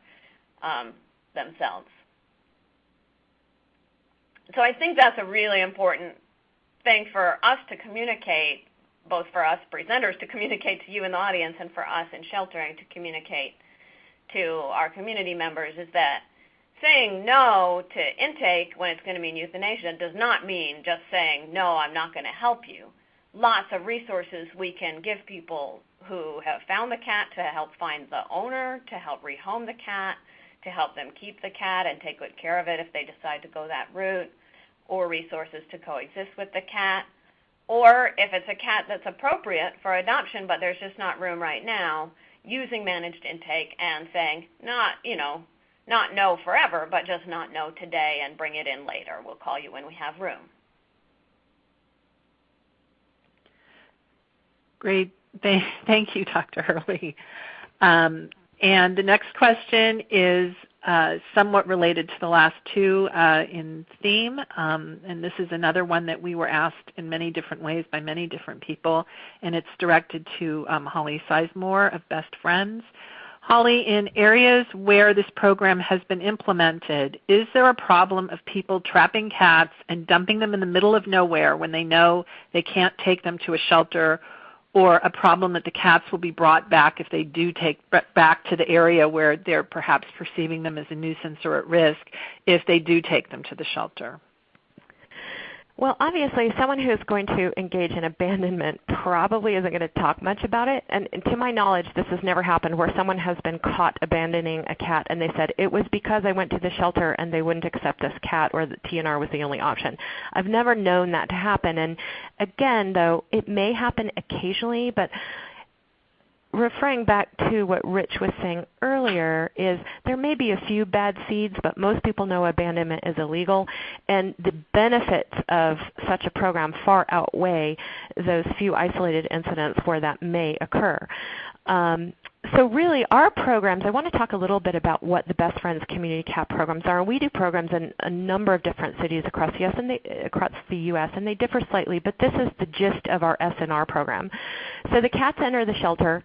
themselves. So I think that's a really important thing for us to communicate, both for us presenters to communicate to you in the audience and for us in sheltering to communicate to our community members, is that saying no to intake when it's going to mean euthanasia does not mean just saying, no, I'm not going to help you. Lots of resources we can give people who have found the cat to help find the owner, to help rehome the cat, to help them keep the cat and take good care of it if they decide to go that route, or resources to coexist with the cat. Or if it's a cat that's appropriate for adoption but there's just not room right now, using managed intake and saying, not no forever, but just not no today and bring it in later. We'll call you when we have room. Great. Thank you, Dr. Hurley. And the next question is somewhat related to the last two in theme, and this is another one that we were asked in many different ways by many different people, and it's directed to Holly Sizemore of Best Friends. Holly, in areas where this program has been implemented, is there a problem of people trapping cats and dumping them in the middle of nowhere when they know they can't take them to a shelter, or a problem that the cats will be brought back if they do take back to the area where they're perhaps perceiving them as a nuisance or at risk if they do take them to the shelter? Well, obviously, someone who's going to engage in abandonment probably isn't going to talk much about it. And to my knowledge, this has never happened where someone has been caught abandoning a cat and they said, it was because I went to the shelter and they wouldn't accept this cat, or that TNR was the only option. I've never known that to happen. And again, though, it may happen occasionally, but referring back to what Rich was saying earlier, is there may be a few bad seeds, but most people know abandonment is illegal, and the benefits of such a program far outweigh those few isolated incidents where that may occur. So really, our programs, I want to talk a little bit about what the Best Friends Community Cat programs are. We do programs in a number of different cities across the U.S., and they differ slightly, but this is the gist of our SNR program. So the cats enter the shelter.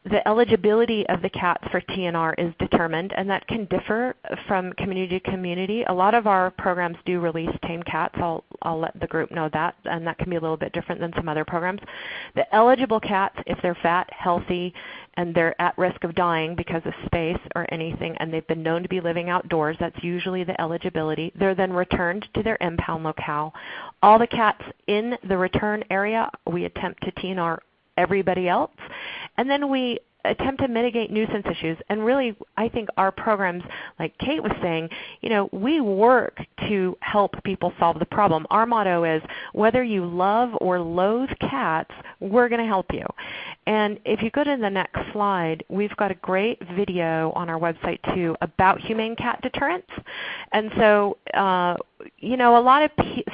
The eligibility of the cats for TNR is determined, and that can differ from community to community. A lot of our programs do release tame cats. I'll let the group know that, and that can be a little bit different than some other programs. The eligible cats, if they're fat, healthy, and they're at risk of dying because of space or anything, and they've been known to be living outdoors, that's usually the eligibility. They're then returned to their impound locale. All the cats in the return area, we attempt to TNR everybody else. And then we attempt to mitigate nuisance issues. And really, I think our programs, like Kate was saying, we work to help people solve the problem. Our motto is, whether you love or loathe cats, we're going to help you. And if you go to the next slide, we've got a great video on our website too about humane cat deterrence. And so,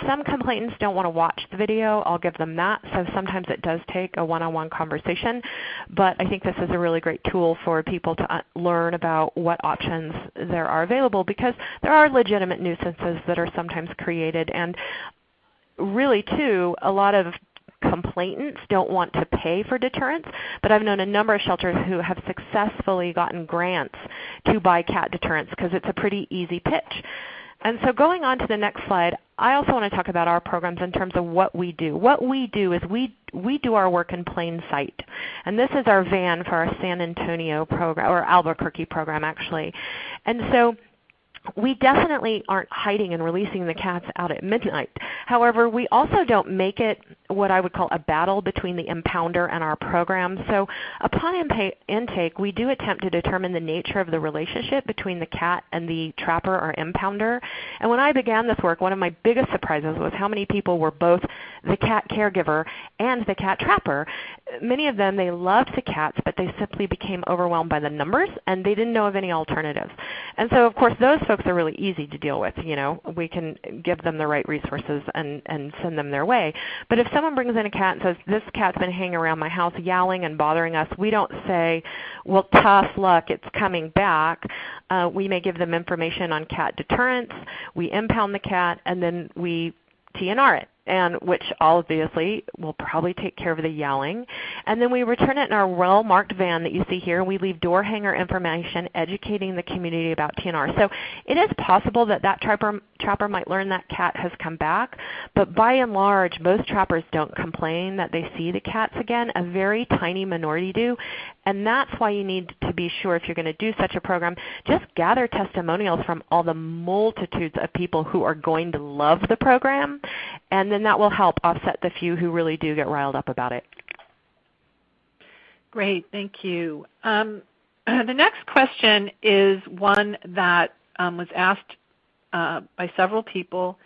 some complainants don't want to watch the video. I'll give them that. So sometimes it does take a one-on-one conversation. But I think this is a really great tool for people to learn about what options there are available, because there are legitimate nuisances that are sometimes created. And really, too, a lot of complainants don't want to pay for deterrence, but I've known a number of shelters who have successfully gotten grants to buy cat deterrence because it's a pretty easy pitch. And so going on to the next slide, I also want to talk about our programs in terms of what we do. What we do is we do our work in plain sight. And this is our van for our San Antonio program, or Albuquerque program actually. And so we definitely aren't hiding and releasing the cats out at midnight. However, we also don't make it what I would call a battle between the impounder and our program. So upon intake, we do attempt to determine the nature of the relationship between the cat and the trapper or impounder. And when I began this work, one of my biggest surprises was how many people were both the cat caregiver and the cat trapper. Many of them, they loved the cats, but they simply became overwhelmed by the numbers, and they didn't know of any alternatives. And so, of course, those folks are really easy to deal with. We can give them the right resources and send them their way. But if someone brings in a cat and says, this cat's been hanging around my house yowling and bothering us, we don't say, well, tough luck, it's coming back. We may give them information on cat deterrence. We impound the cat, and then we TNR it, and which obviously will probably take care of the yowling. And then we return it in our well-marked van that you see here, and we leave door hanger information educating the community about TNR. So it is possible that trapper might learn that cat has come back, but by and large, most trappers don't complain that they see the cats again. A very tiny minority do, and that's why you need to be sure, if you're going to do such a program, just gather testimonials from all the multitudes of people who are going to love the program, and then that will help offset the few who really do get riled up about it. Great, thank you. The next question is one that was asked by several people,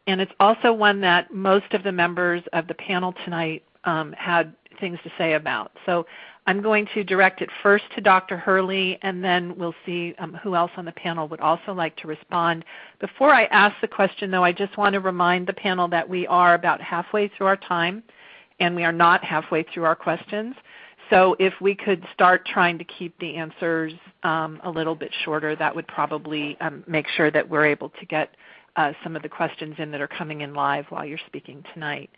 and it's also one that most of the members of the panel tonight had things to say about. So I'm going to direct it first to Dr. Hurley, and then we'll see who else on the panel would also like to respond. Before I ask the question, though, I just want to remind the panel that we are about halfway through our time, and we are not halfway through our questions. So if we could start trying to keep the answers a little bit shorter, that would probably make sure that we're able to get some of the questions in that are coming in live while you're speaking tonight.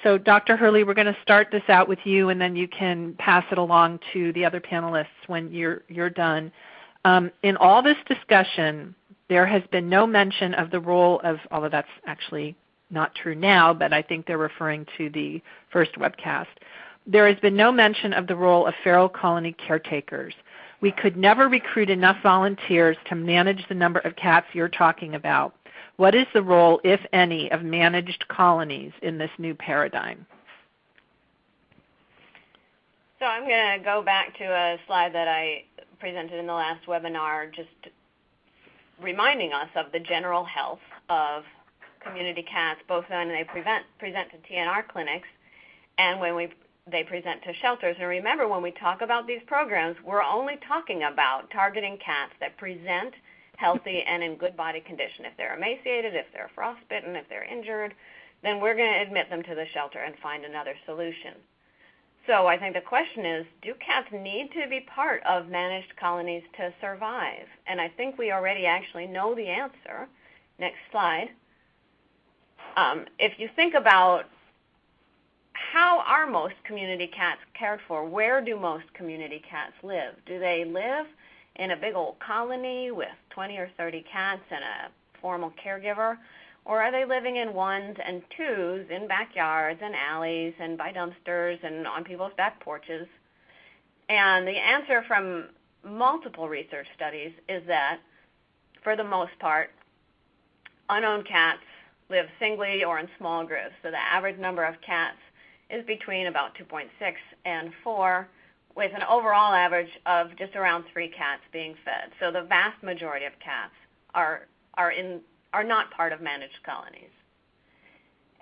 So Dr. Hurley, we're going to start this out with you, and then you can pass it along to the other panelists when you're done. In all this discussion, there has been no mention of the role of, although that's actually not true now, but I think they're referring to the first webcast. There has been no mention of the role of feral colony caretakers. We could never recruit enough volunteers to manage the number of cats you're talking about. What is the role, if any, of managed colonies in this new paradigm? So I'm going to go back to a slide that I presented in the last webinar, just reminding us of the general health of community cats, both when they present to TNR clinics and when they present to shelters. And remember, when we talk about these programs, we're only talking about targeting cats that present healthy and in good body condition. If they're emaciated, if they're frostbitten, if they're injured, then we're going to admit them to the shelter and find another solution. So I think the question is, do cats need to be part of managed colonies to survive? And I think we already actually know the answer. Next slide. If you think about how are most community cats cared for, where do most community cats live? Do they live in a big old colony with 20 or 30 cats and a formal caregiver? Or are they living in ones and twos in backyards and alleys and by dumpsters and on people's back porches? And the answer from multiple research studies is that, for the most part, unowned cats live singly or in small groups. So the average number of cats is between about 2.6 and 4, with an overall average of just around 3 cats being fed. So the vast majority of cats are not part of managed colonies.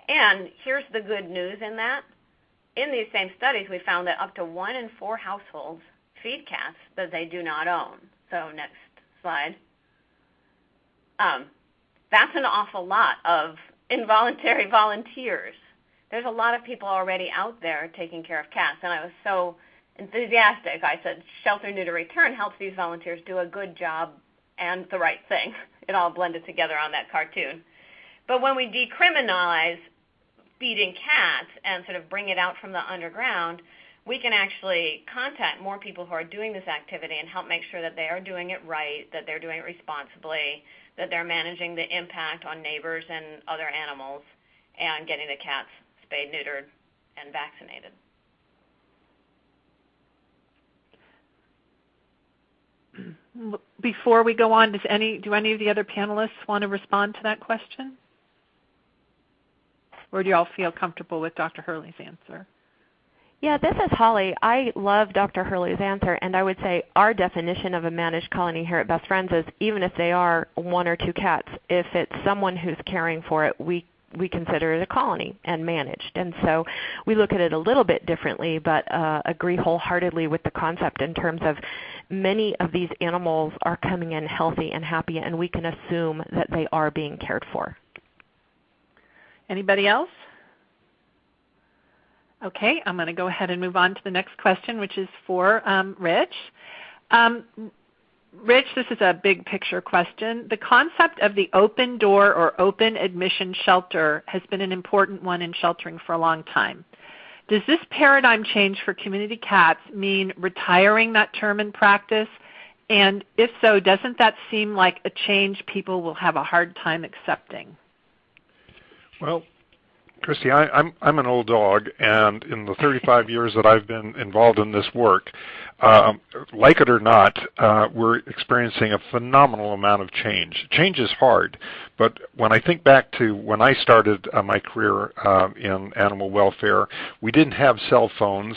And here's the good news in that. In these same studies, we found that up to 1 in 4 households feed cats that they do not own. So next slide. That's an awful lot of involuntary volunteers. There's a lot of people already out there taking care of cats, and I was so enthusiastic. I said Shelter-neuter-return helps these volunteers do a good job and the right thing. It all blended together on that cartoon. But when we decriminalize feeding cats and sort of bring it out from the underground, we can actually contact more people who are doing this activity and help make sure that they are doing it right, that they're doing it responsibly, that they're managing the impact on neighbors and other animals, and getting the cats spayed, neutered, and vaccinated. Before we go on, do any of the other panelists want to respond to that question? Or do you all feel comfortable with Dr. Hurley's answer? Yeah, this is Holly. I love Dr. Hurley's answer, and I would say our definition of a managed colony here at Best Friends is even if they are 1 or 2 cats, if it's someone who's caring for it, we consider it a colony and managed. And so we look at it a little bit differently, but agree wholeheartedly with the concept in terms of many of these animals are coming in healthy and happy, and we can assume that they are being cared for. Anybody else? Okay, I'm going to go ahead and move on to the next question, which is for Rich. Rich, this is a big picture question. The concept of the open door or open admission shelter has been an important one in sheltering for a long time. Does this paradigm change for community cats mean retiring that term in practice? And if so, doesn't that seem like a change people will have a hard time accepting? Well, Christy, I'm an old dog, and in the 35 years that I've been involved in this work, like it or not, we're experiencing a phenomenal amount of change. Change is hard, but when I think back to when I started my career in animal welfare, we didn't have cell phones,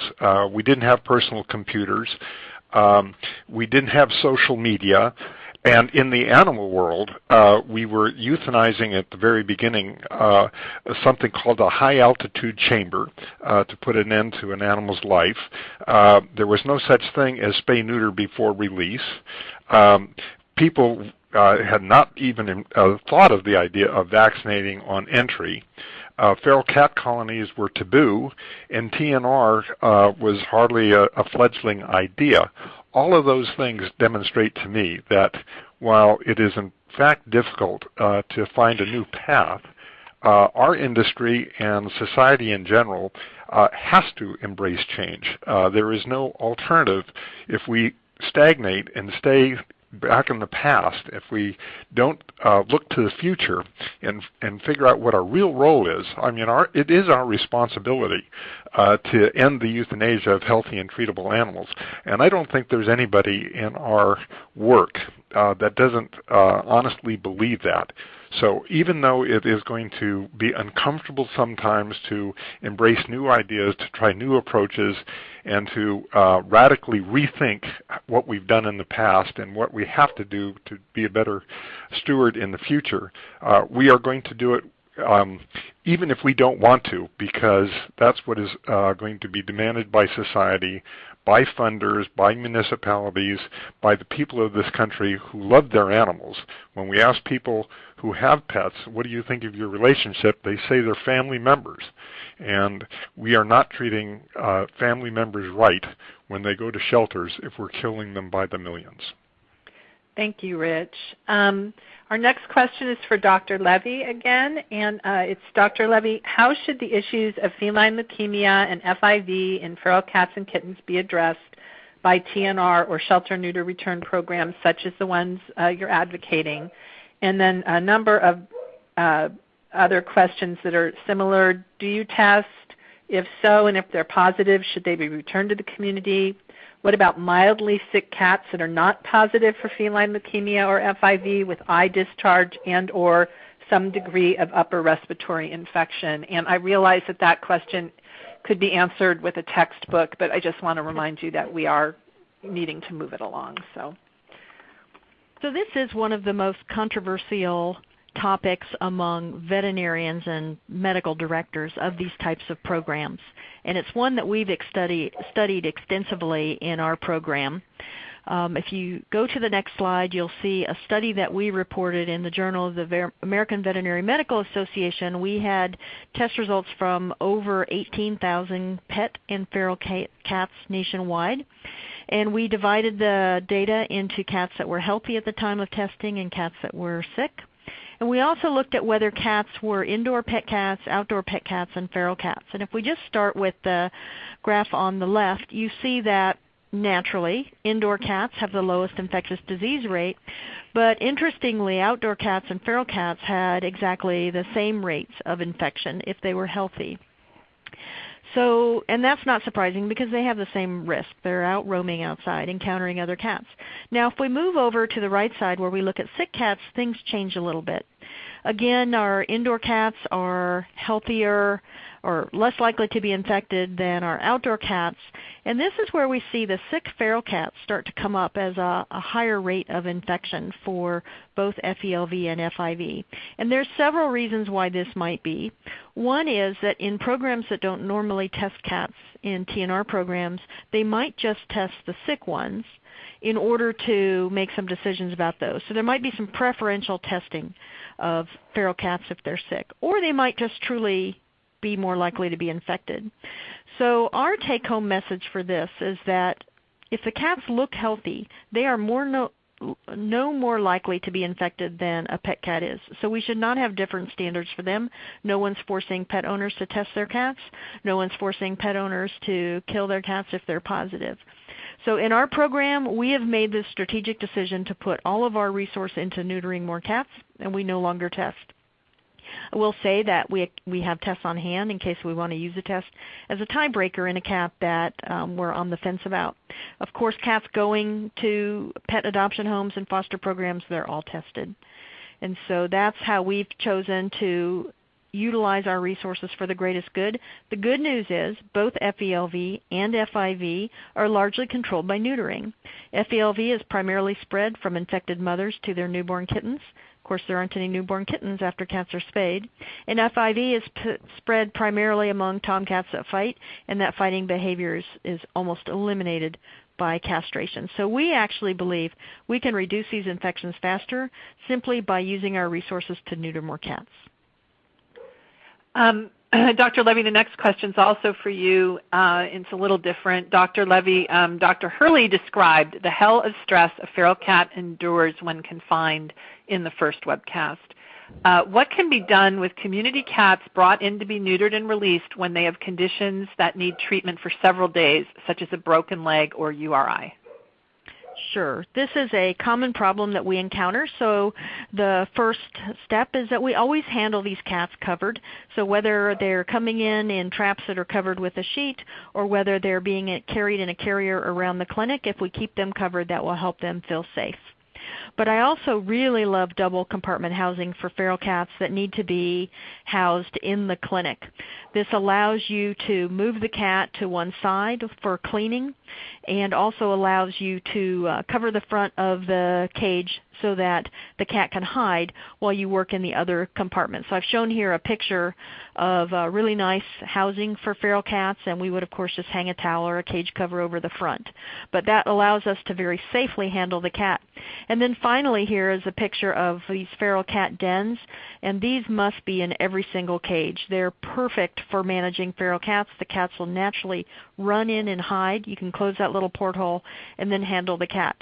we didn't have personal computers, we didn't have social media. And in the animal world, we were euthanizing at the very beginning something called a high-altitude chamber to put an end to an animal's life. There was no such thing as spay-neuter before release. People had not even thought of the idea of vaccinating on entry. feral cat colonies were taboo, and TNR was hardly a fledgling idea. All of those things demonstrate to me that while it is in fact difficult to find a new path, our industry and society in general has to embrace change. There is no alternative if we stagnate and stay back in the past, if we don't look to the future and figure out what our real role is. I mean, it is our responsibility to end the euthanasia of healthy and treatable animals. And I don't think there's anybody in our work that doesn't honestly believe that. So even though it is going to be uncomfortable sometimes to embrace new ideas, to try new approaches, and to radically rethink what we've done in the past and what we have to do to be a better steward in the future, we are going to do it even if we don't want to, because that's what is going to be demanded by society, by funders, by municipalities, by the people of this country who love their animals. When we ask people who have pets, what do you think of your relationship? They say they're family members. And we are not treating family members right when they go to shelters if we're killing them by the millions. Thank you, Rich. Our next question is for Dr. Levy again, and it's Dr. Levy, how should the issues of feline leukemia and FIV in feral cats and kittens be addressed by TNR or shelter-neuter-return programs such as the ones you're advocating? And then a number of other questions that are similar. Do you test? If so, and if they're positive, should they be returned to the community? What about mildly sick cats that are not positive for feline leukemia or FIV with eye discharge and or some degree of upper respiratory infection? And I realize that that question could be answered with a textbook, but I just want to remind you that we are needing to move it along. So this is one of the most controversial topics among veterinarians and medical directors of these types of programs. And it's one that we've studied extensively in our program. If you go to the next slide, you'll see a study that we reported in the Journal of the American Veterinary Medical Association. We had test results from over 18,000 pet and feral cats nationwide. And we divided the data into cats that were healthy at the time of testing and cats that were sick. And we also looked at whether cats were indoor pet cats, outdoor pet cats, and feral cats. And if we just start with the graph on the left, you see that naturally indoor cats have the lowest infectious disease rate. But interestingly, outdoor cats and feral cats had exactly the same rates of infection if they were healthy. So, and that's not surprising because they have the same risk. They're out roaming outside, encountering other cats. Now, if we move over to the right side where we look at sick cats, things change a little bit. Again, our indoor cats are healthier or less likely to be infected than our outdoor cats. And this is where we see the sick feral cats start to come up as a higher rate of infection for both FELV and FIV. And there's several reasons why this might be. One is that in programs that don't normally test cats in TNR programs, they might just test the sick ones in order to make some decisions about those. So there might be some preferential testing of feral cats if they're sick. Or they might just truly be more likely to be infected. So our take-home message for this is that if the cats look healthy, they are no more likely to be infected than a pet cat is. So we should not have different standards for them. No one's forcing pet owners to test their cats. No one's forcing pet owners to kill their cats if they're positive. So in our program, we have made this strategic decision to put all of our resource into neutering more cats, and we no longer test. I will say that we have tests on hand in case we want to use a test as a tiebreaker in a cat that we're on the fence about. Of course, cats going to pet adoption homes and foster programs, they're all tested. And so that's how we've chosen to utilize our resources for the greatest good. The good news is both FELV and FIV are largely controlled by neutering. FELV is primarily spread from infected mothers to their newborn kittens. Of course, there aren't any newborn kittens after cats are spayed. And FIV is spread primarily among tomcats that fight, and that fighting behavior is almost eliminated by castration. So we actually believe we can reduce these infections faster simply by using our resources to neuter more cats. Dr. Levy, the next question is also for you. It's a little different. Dr. Levy, Dr. Hurley described the hell of stress a feral cat endures when confined in the first webcast. What can be done with community cats brought in to be neutered and released when they have conditions that need treatment for several days, such as a broken leg or URI? Sure. This is a common problem that we encounter. So the first step is that we always handle these cats covered. So whether they're coming in traps that are covered with a sheet or whether they're being carried in a carrier around the clinic, if we keep them covered, that will help them feel safe. But I also really love double compartment housing for feral cats that need to be housed in the clinic. This allows you to move the cat to one side for cleaning and also allows you to cover the front of the cage so that the cat can hide while you work in the other compartment. So I've shown here a picture of really nice housing for feral cats, and we would of course just hang a towel or a cage cover over the front. But that allows us to very safely handle the cat. And then finally here is a picture of these feral cat dens, and these must be in every single cage. They're perfect for managing feral cats. The cats will naturally run in and hide. You can close that little porthole and then handle the cat.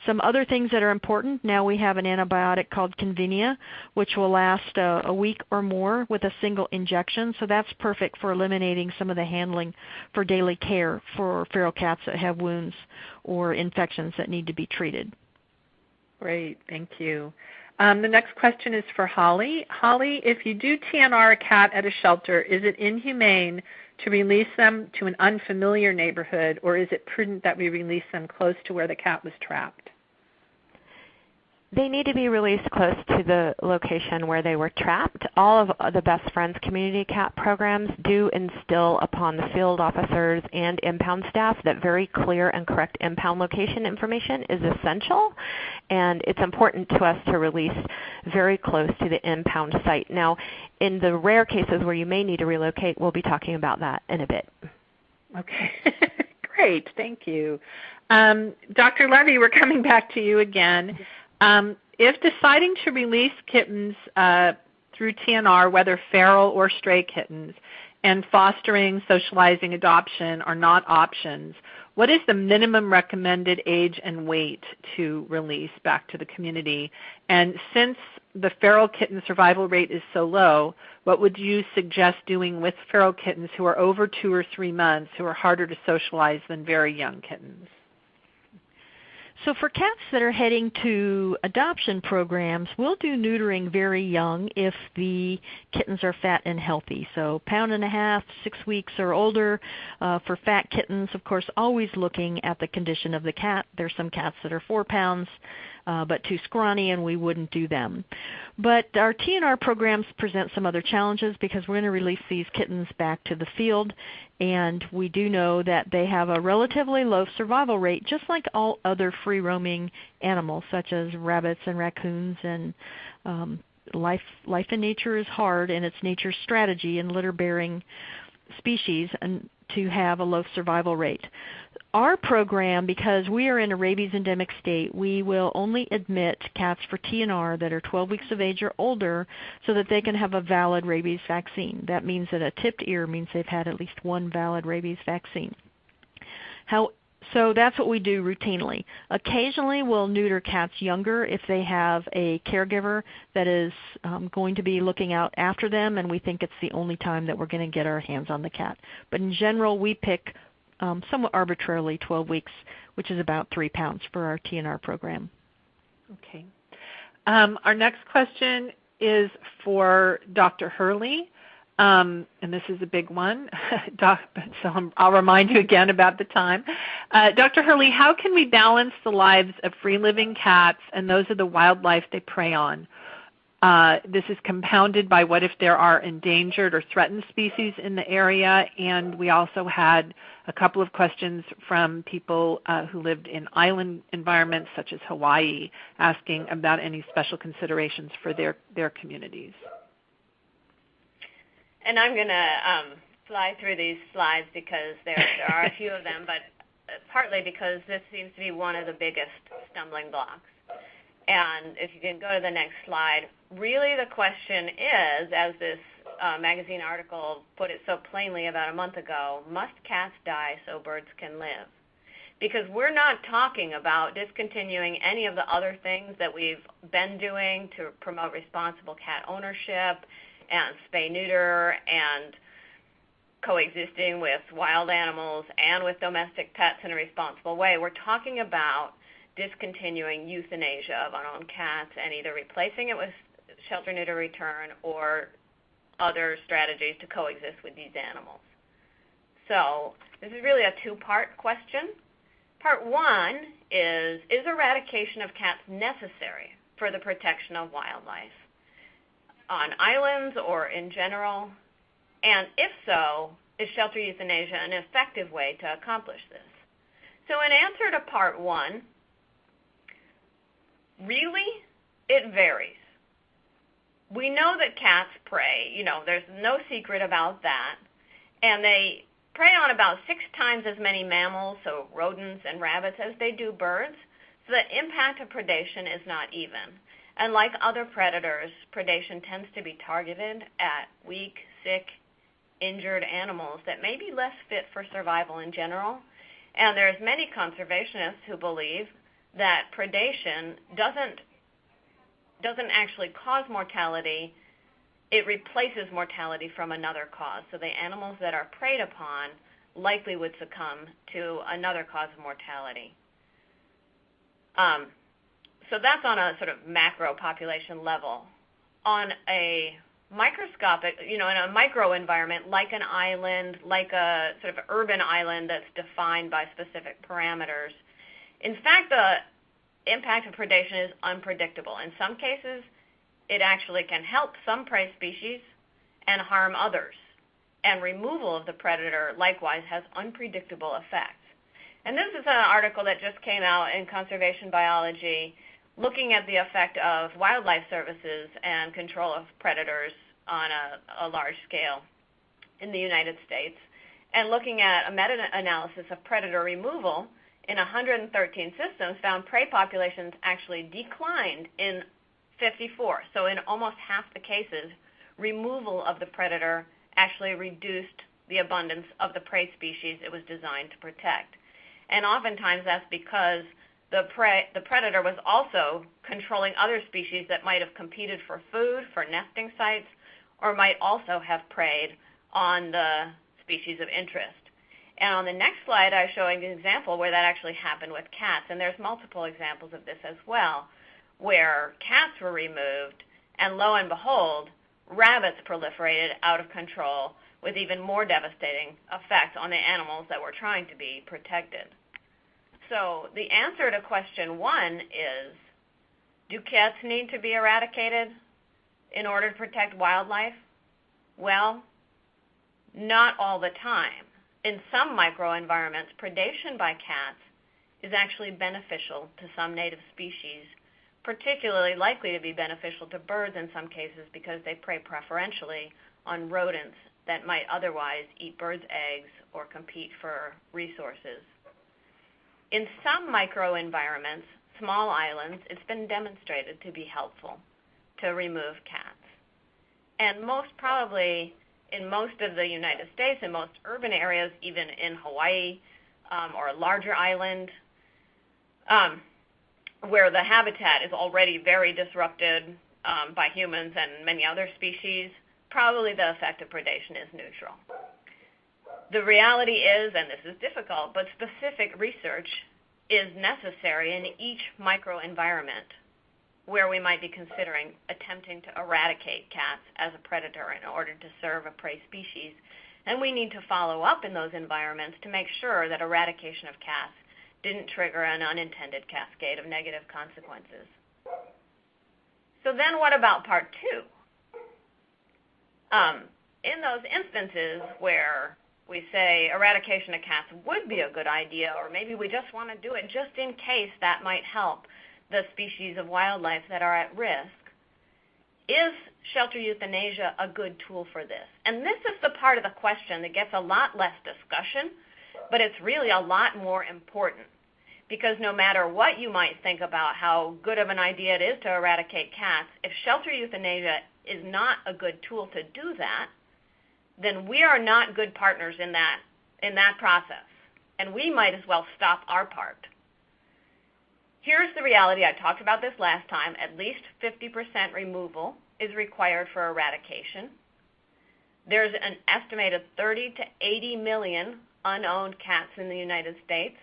Some other things that are important, now we have an antibiotic called Convenia, which will last a week or more with a single injection. So that's perfect for eliminating some of the handling for daily care for feral cats that have wounds or infections that need to be treated. Great, thank you. The next question is for Holly. Holly, if you do TNR a cat at a shelter, is it inhumane to release them to an unfamiliar neighborhood, or is it prudent that we release them close to where the cat was trapped? They need to be released close to the location where they were trapped. All of the Best Friends community cat programs do instill upon the field officers and impound staff that very clear and correct impound location information is essential, and it's important to us to release very close to the impound site. Now, in the rare cases where you may need to relocate, we'll be talking about that in a bit. Okay. Great, thank you. Dr. Levy, we're coming back to you again. If deciding to release kittens through TNR, whether feral or stray kittens, and fostering, socializing, adoption are not options, what is the minimum recommended age and weight to release back to the community? And since the feral kitten survival rate is so low, what would you suggest doing with feral kittens who are over 2 or 3 months, who are harder to socialize than very young kittens? So for cats that are heading to adoption programs, we'll do neutering very young if the kittens are fat and healthy. So 1.5 pounds, 6 weeks or older. For fat kittens, of course, always looking at the condition of the cat. There's some cats that are 4 pounds, but too scrawny, and we wouldn't do them. But our TNR programs present some other challenges because we're going to release these kittens back to the field, and we do know that they have a relatively low survival rate, just like all other free-roaming animals, such as rabbits and raccoons. And life in nature is hard, and it's nature's strategy in litter-bearing species and to have a low survival rate. Our program, because we are in a rabies endemic state, we will only admit cats for TNR that are 12 weeks of age or older so that they can have a valid rabies vaccine. That means that a tipped ear means they've had at least one valid rabies vaccine. So that's what we do routinely. Occasionally we'll neuter cats younger if they have a caregiver that is going to be looking out after them, and we think it's the only time that we're going to get our hands on the cat. But in general, we pick somewhat arbitrarily 12 weeks, which is about 3 pounds for our TNR program. Okay. Our next question is for Dr. Hurley, and this is a big one, so I'll remind you again about the time. Dr. Hurley, how can we balance the lives of free-living cats and those of the wildlife they prey on? This is compounded by what if there are endangered or threatened species in the area, and we also had a couple of questions from people who lived in island environments such as Hawaii, asking about any special considerations for their communities. And I'm going to fly through these slides because there are a few of them, but partly because this seems to be one of the biggest stumbling blocks. And if you can go to the next slide, really the question is, as this magazine article put it so plainly about a month ago, must cats die so birds can live? Because we're not talking about discontinuing any of the other things that we've been doing to promote responsible cat ownership and spay-neuter and coexisting with wild animals and with domestic pets in a responsible way. We're talking about discontinuing euthanasia of unowned cats and either replacing it with shelter-neuter-return or other strategies to coexist with these animals. So this is really a two-part question. Part one is eradication of cats necessary for the protection of wildlife on islands or in general? And if so, is shelter euthanasia an effective way to accomplish this? So in answer to part one, really, it varies. We know that cats prey. There's no secret about that. And they prey on about 6 times as many mammals, so rodents and rabbits, as they do birds. So the impact of predation is not even. And like other predators, predation tends to be targeted at weak, sick, injured animals that may be less fit for survival in general. And there's many conservationists who believe that predation doesn't actually cause mortality. It replaces mortality from another cause. So the animals that are preyed upon likely would succumb to another cause of mortality. So that's on a sort of macro population level. On a microscopic, in a micro environment like an island, like a sort of urban island that's defined by specific parameters, in fact, the impact of predation is unpredictable. In some cases, it actually can help some prey species and harm others. And removal of the predator likewise has unpredictable effects. And this is an article that just came out in Conservation Biology looking at the effect of wildlife services and control of predators on a large scale in the United States, and looking at a meta-analysis of predator removal in 113 systems found prey populations actually declined in 54. So in almost half the cases, removal of the predator actually reduced the abundance of the prey species it was designed to protect. And oftentimes that's because the predator was also controlling other species that might have competed for food, for nesting sites, or might also have preyed on the species of interest. And on the next slide, I'm showing an example where that actually happened with cats. And there's multiple examples of this as well, where cats were removed, and lo and behold, rabbits proliferated out of control with even more devastating effects on the animals that were trying to be protected. So the answer to question one is, do cats need to be eradicated in order to protect wildlife? Well, not all the time. In some microenvironments, predation by cats is actually beneficial to some native species, particularly likely to be beneficial to birds in some cases because they prey preferentially on rodents that might otherwise eat birds' eggs or compete for resources. In some microenvironments, small islands, it's been demonstrated to be helpful to remove cats. And most probably in most of the United States, in most urban areas, even in Hawaii or a larger island, where the habitat is already very disrupted by humans and many other species, probably the effect of predation is neutral. The reality is, and this is difficult, but specific research is necessary in each microenvironment where we might be considering attempting to eradicate cats as a predator in order to serve a prey species. And we need to follow up in those environments to make sure that eradication of cats didn't trigger an unintended cascade of negative consequences. So then what about part two? In those instances where we say eradication of cats would be a good idea, or maybe we just want to do it just in case that might help the species of wildlife that are at risk, is shelter euthanasia a good tool for this? And this is the part of the question that gets a lot less discussion, but it's really a lot more important. Because no matter what you might think about how good of an idea it is to eradicate cats, if shelter euthanasia is not a good tool to do that, then we are not good partners in that process, and we might as well stop our part. Here's the reality. I talked about this last time. At least 50% removal is required for eradication. There's an estimated 30 to 80 million unowned cats in the United States.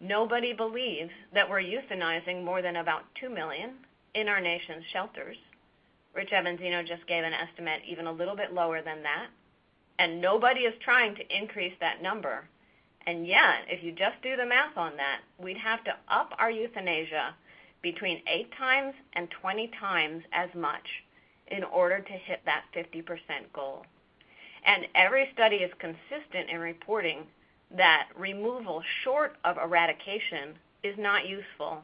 Nobody believes that we're euthanizing more than about 2 million in our nation's shelters. Rich Evanzino just gave an estimate even a little bit lower than that. And nobody is trying to increase that number. And yet, if you just do the math on that, we'd have to up our euthanasia between 8 times and 20 times as much in order to hit that 50% goal. And every study is consistent in reporting that removal short of eradication is not useful.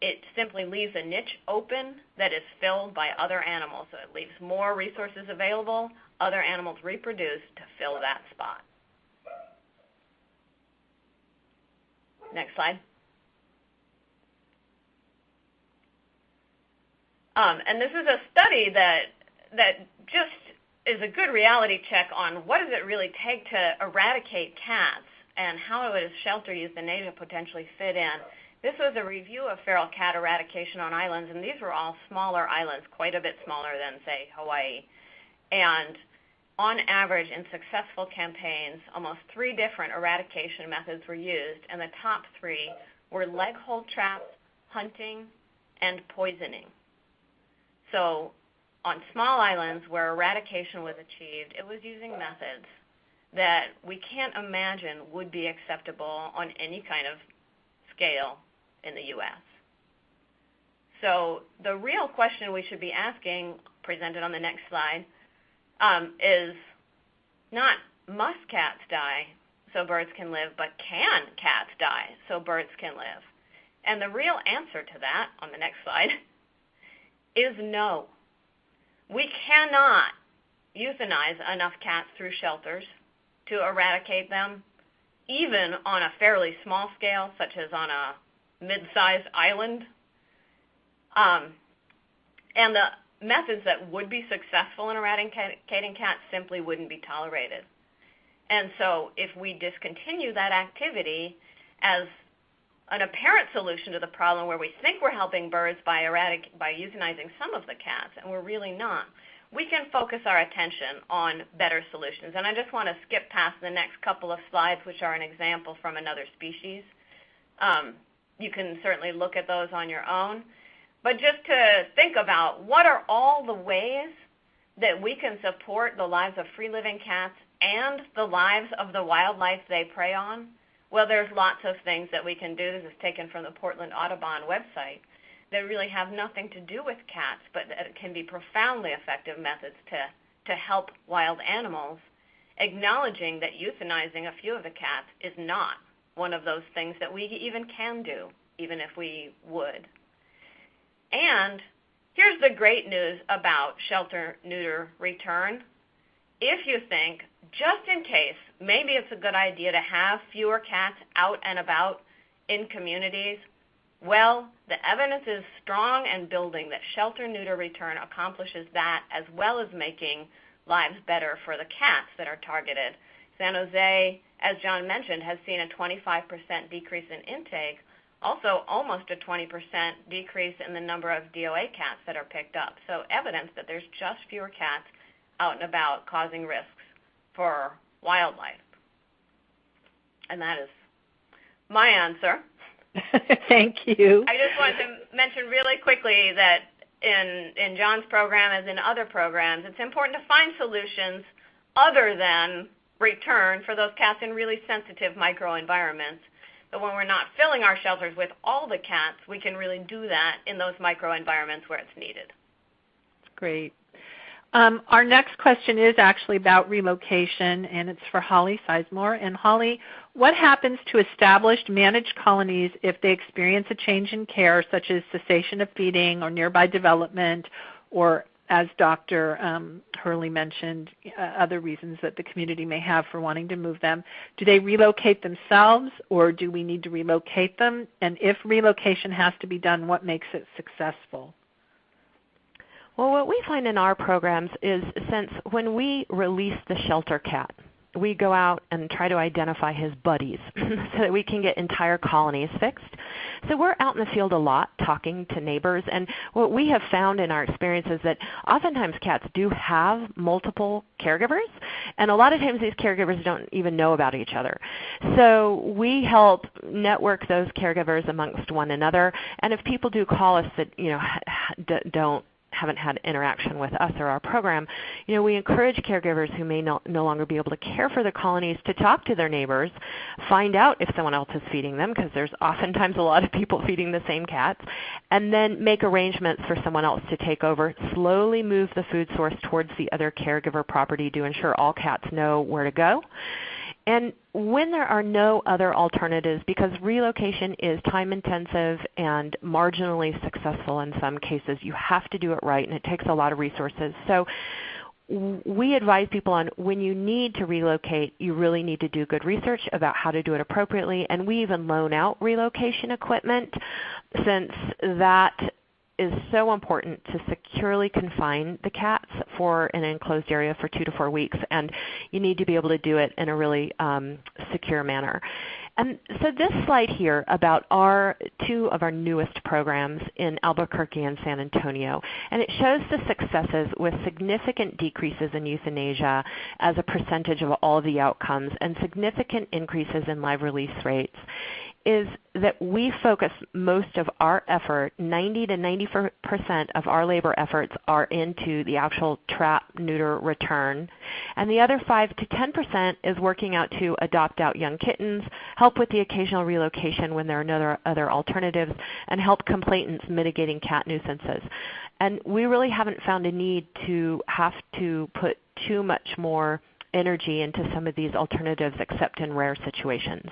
It simply leaves a niche open that is filled by other animals. So it leaves more resources available, other animals reproduce to fill that spot. Next slide. And this is a study that just is a good reality check on what does it really take to eradicate cats and how does shelter euthanasia potentially fit in. This was a review of feral cat eradication on islands, and these were all smaller islands, quite a bit smaller than, say, Hawaii. And on average, in successful campaigns, almost 3 different eradication methods were used, and the top 3 were leg hold traps, hunting, and poisoning. So on small islands where eradication was achieved, it was using methods that we can't imagine would be acceptable on any kind of scale in the U.S. So the real question we should be asking, presented on the next slide, is not must cats die so birds can live, but can cats die so birds can live? And the real answer to that, on the next slide, is no. We cannot euthanize enough cats through shelters to eradicate them, even on a fairly small scale, such as on a mid-sized island. And the methods that would be successful in eradicating cats simply wouldn't be tolerated. And so if we discontinue that activity as an apparent solution to the problem where we think we're helping birds by euthanizing some of the cats, and we're really not, we can focus our attention on better solutions. And I just want to skip past the next couple of slides, which are an example from another species. You can certainly look at those on your own. But just to think about what are all the ways that we can support the lives of free-living cats and the lives of the wildlife they prey on, well, there's lots of things that we can do. This is taken from the Portland Audubon website that really have nothing to do with cats, but that can be profoundly effective methods to help wild animals, acknowledging that euthanizing a few of the cats is not one of those things that we even can do, even if we would. And here's the great news about shelter-neuter-return. If you think, just in case, maybe it's a good idea to have fewer cats out and about in communities, well, the evidence is strong and building that shelter-neuter-return accomplishes that, as well as making lives better for the cats that are targeted. San Jose, as John mentioned, has seen a 25% decrease in intake, also almost a 20% decrease in the number of DOA cats that are picked up. So evidence that there's just fewer cats out and about causing risks for wildlife. And that is my answer. Thank you. I just wanted to mention really quickly that in John's program, as in other programs, it's important to find solutions other than return for those cats in really sensitive microenvironments. But when we're not filling our shelters with all the cats, we can really do that in those microenvironments where it's needed. Great. Our next question is actually about relocation, and it's for Holly Sizemore. And Holly, what happens to established managed colonies if they experience a change in care, such as cessation of feeding or nearby development, or, as Dr. Hurley mentioned, other reasons that the community may have for wanting to move them? Do they relocate themselves, or do we need to relocate them? And if relocation has to be done, what makes it successful? Well, what we find in our programs is since when we release the shelter cat, we go out and try to identify his buddies so that we can get entire colonies fixed. So we're out in the field a lot talking to neighbors, and what we have found in our experience is that oftentimes cats do have multiple caregivers, and a lot of times these caregivers don't even know about each other. So we help network those caregivers amongst one another, and if people do call us that haven't had interaction with us or our program, we encourage caregivers who may no longer be able to care for the colonies to talk to their neighbors, find out if someone else is feeding them, because there's oftentimes a lot of people feeding the same cats, and then make arrangements for someone else to take over, slowly move the food source towards the other caregiver property to ensure all cats know where to go. And when there are no other alternatives, because relocation is time intensive and marginally successful in some cases, you have to do it right and it takes a lot of resources. So we advise people on when you need to relocate, you really need to do good research about how to do it appropriately. And we even loan out relocation equipment, since that is so important to securely confine the cats for an enclosed area for 2 to 4 weeks, and you need to be able to do it in a really secure manner. And so this slide here about two of our newest programs in Albuquerque and San Antonio, and it shows the successes with significant decreases in euthanasia as a percentage of all of the outcomes and significant increases in live release rates, is that we focus most of our effort, 90 to 90% of our labor efforts are into the actual trap, neuter, return. And the other 5 to 10% is working out to adopt out young kittens, help with the occasional relocation when there are no other alternatives, and help complainants mitigating cat nuisances. And we really haven't found a need to have to put too much more energy into some of these alternatives except in rare situations.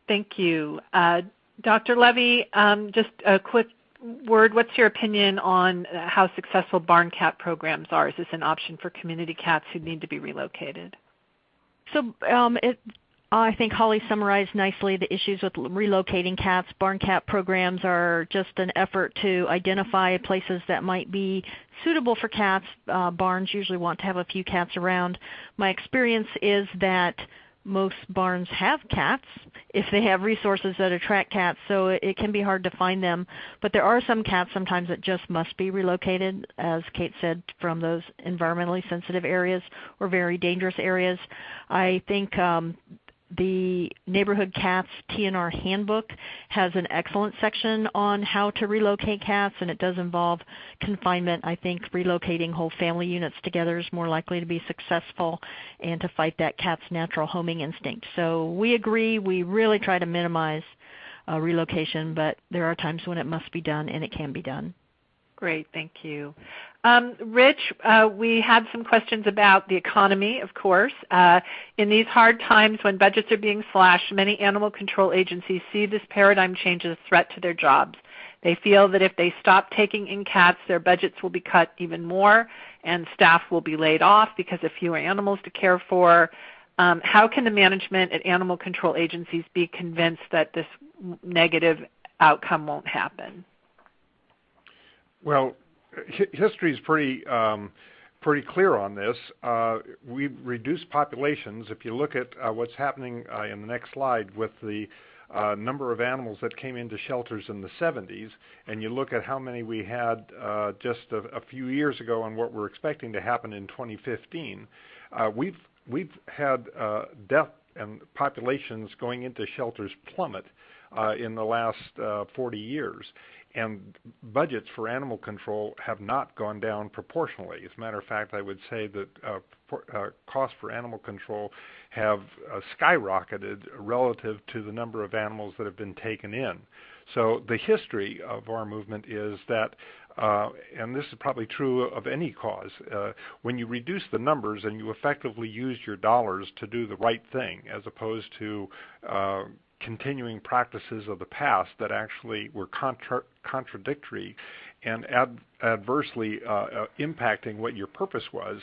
Thank you. Dr. Levy, just a quick word. What's your opinion on how successful barn cat programs are? Is this an option for community cats who need to be relocated? So I think Holly summarized nicely the issues with relocating cats. Barn cat programs are just an effort to identify places that might be suitable for cats. Barns usually want to have a few cats around. My experience is that most barns have cats if they have resources that attract cats, so it can be hard to find them. But there are some cats sometimes that just must be relocated, as Kate said, from those environmentally sensitive areas or very dangerous areas. I think the Neighborhood Cats TNR Handbook has an excellent section on how to relocate cats, and it does involve confinement. I think relocating whole family units together is more likely to be successful and to fight that cat's natural homing instinct. So we agree. We really try to minimize relocation, but there are times when it must be done, and it can be done. Great, thank you. Rich, we had some questions about the economy, of course. In these hard times when budgets are being slashed, many animal control agencies see this paradigm change as a threat to their jobs. They feel that if they stop taking in cats, their budgets will be cut even more and staff will be laid off because of fewer animals to care for. How can the management at animal control agencies be convinced that this negative outcome won't happen? Well, history is pretty clear on this. We reduce populations. If you look at what's happening in the next slide with the number of animals that came into shelters in the 70s, and you look at how many we had just a few years ago and what we're expecting to happen in 2015, we've had death and populations going into shelters plummet in the last 40 years. And budgets for animal control have not gone down proportionally. As a matter of fact, I would say that costs for animal control have skyrocketed relative to the number of animals that have been taken in. So the history of our movement is that, and this is probably true of any cause, when you reduce the numbers and you effectively use your dollars to do the right thing as opposed to continuing practices of the past that actually were contradictory and adversely impacting what your purpose was,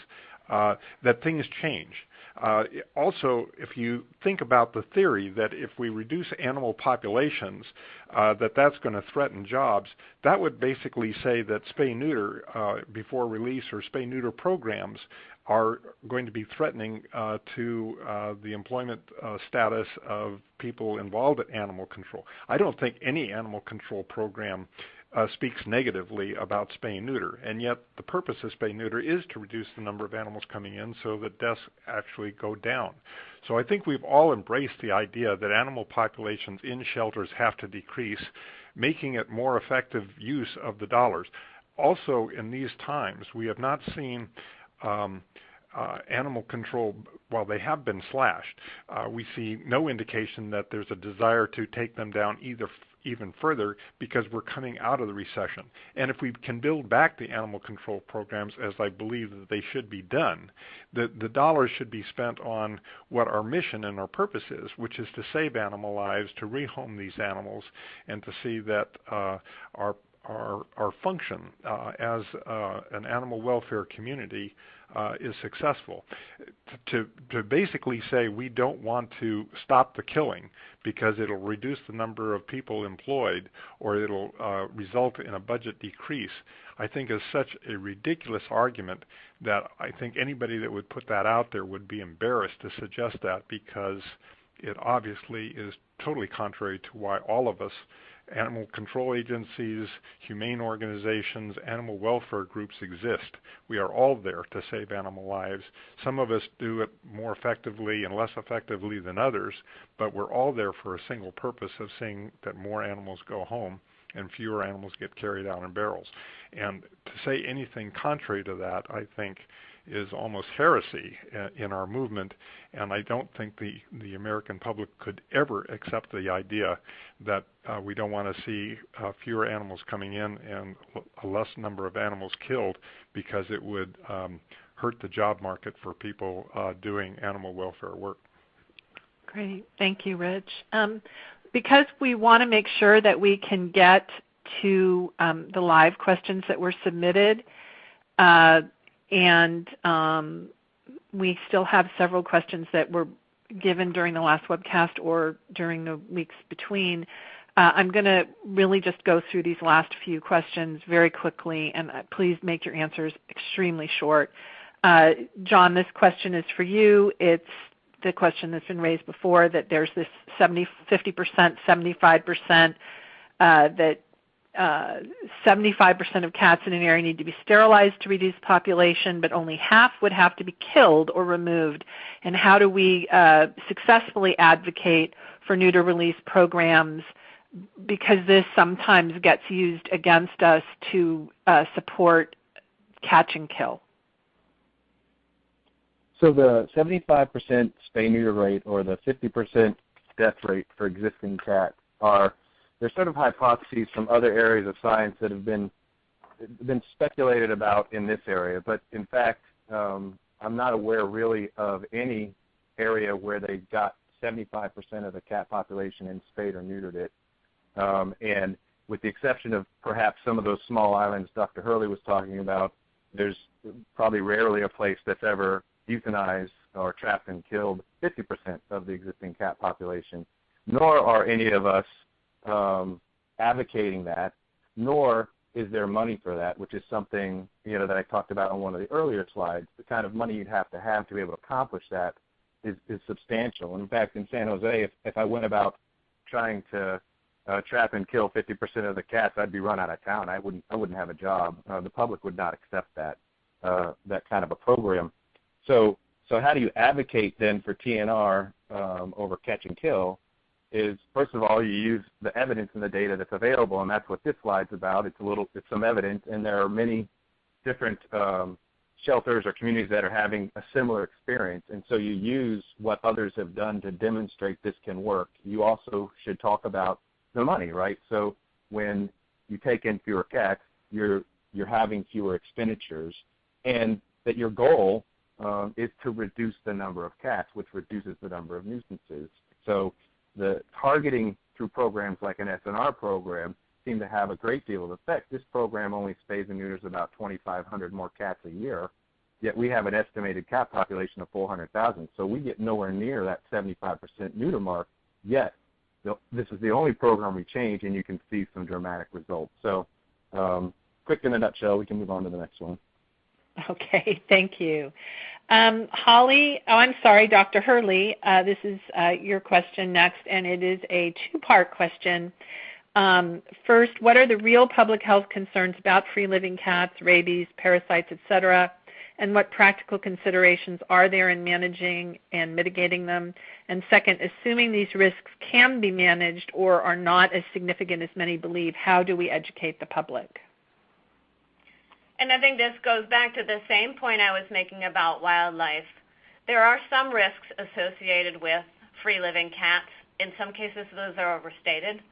that things change. Also, if you think about the theory that if we reduce animal populations, that's going to threaten jobs, that would basically say that spay-neuter before release or spay-neuter programs are going to be threatening to the employment status of people involved in animal control. I don't think any animal control program speaks negatively about spay and neuter, and yet the purpose of spay and neuter is to reduce the number of animals coming in so that deaths actually go down. So I think we've all embraced the idea that animal populations in shelters have to decrease, making it more effective use of the dollars. Also, in these times, we have not seen animal control, while they have been slashed, we see no indication that there's a desire to take them down even further because we're coming out of the recession. And if we can build back the animal control programs, as I believe that they should be done, the dollars should be spent on what our mission and our purpose is, which is to save animal lives, to rehome these animals, and to see that our function as an animal welfare community is successful. To basically say we don't want to stop the killing because it'll reduce the number of people employed or it'll result in a budget decrease, I think is such a ridiculous argument that I think anybody that would put that out there would be embarrassed to suggest that, because it obviously is totally contrary to why all of us, animal control agencies, humane organizations, animal welfare groups exist. We are all there to save animal lives. Some of us do it more effectively and less effectively than others, but we're all there for a single purpose of seeing that more animals go home and fewer animals get carried out in barrels. And to say anything contrary to that, I think, is almost heresy in our movement, and I don't think the American public could ever accept the idea that we don't want to see fewer animals coming in and a less number of animals killed, because it would hurt the job market for people doing animal welfare work. Great. Thank you, Rich. Because we want to make sure that we can get to the live questions that were submitted, and we still have several questions that were given during the last webcast or during the weeks between. I'm going to really just go through these last few questions very quickly, and please make your answers extremely short. John, this question is for you. It's the question that's been raised before, that there's this 50%, 75%, that 75% of cats in an area need to be sterilized to reduce population, but only half would have to be killed or removed. And how do we successfully advocate for neuter release programs, because this sometimes gets used against us to support catch and kill? So the 75% spay-neuter rate or the 50% death rate for existing cats there's sort of hypotheses from other areas of science that have been speculated about in this area, but in fact, I'm not aware really of any area where they got 75% of the cat population and spayed or neutered it. And with the exception of perhaps some of those small islands Dr. Hurley was talking about, there's probably rarely a place that's ever euthanized or trapped and killed 50% of the existing cat population. Nor are any of us advocating that, nor is there money for that, which is something that I talked about on one of the earlier slides. The kind of money you'd have to be able to accomplish that is substantial. And in fact, in San Jose, if I went about trying to trap and kill 50% of the cats, I'd be run out of town. I wouldn't have a job. The public would not accept that kind of a program. So how do you advocate then for TNR over catch and kill? Is, first of all, you use the evidence and the data that's available, and that's what this slide's about. It's some evidence, and there are many different shelters or communities that are having a similar experience, and so you use what others have done to demonstrate this can work. You also should talk about the money, right? So when you take in fewer cats, you're having fewer expenditures, and that your goal is to reduce the number of cats, which reduces the number of nuisances. So the targeting through programs like an SNR program seem to have a great deal of effect. This program only spays and neuters about 2,500 more cats a year, yet we have an estimated cat population of 400,000. So we get nowhere near that 75% neuter mark, yet this is the only program we change, and you can see some dramatic results. So quick in a nutshell, we can move on to the next one. Okay, thank you. Dr. Hurley, this is your question next, and it is a two-part question. First, what are the real public health concerns about free-living cats, rabies, parasites, etc., and what practical considerations are there in managing and mitigating them? And second, assuming these risks can be managed or are not as significant as many believe, how do we educate the public? And I think this goes back to the same point I was making about wildlife. There are some risks associated with free-living cats. In some cases, those are overstated.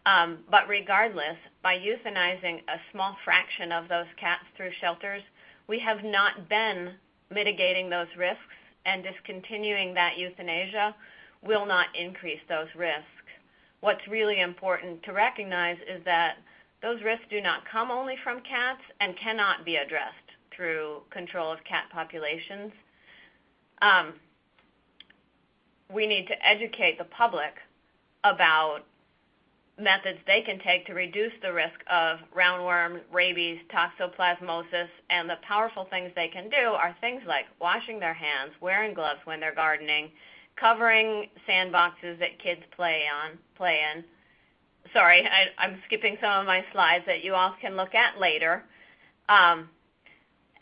But regardless, by euthanizing a small fraction of those cats through shelters, we have not been mitigating those risks, and discontinuing that euthanasia will not increase those risks. What's really important to recognize is that those risks do not come only from cats and cannot be addressed through control of cat populations. We need to educate the public about methods they can take to reduce the risk of roundworm, rabies, toxoplasmosis, and the powerful things they can do are things like washing their hands, wearing gloves when they're gardening, covering sandboxes that kids play in. Sorry, I'm skipping some of my slides that you all can look at later. And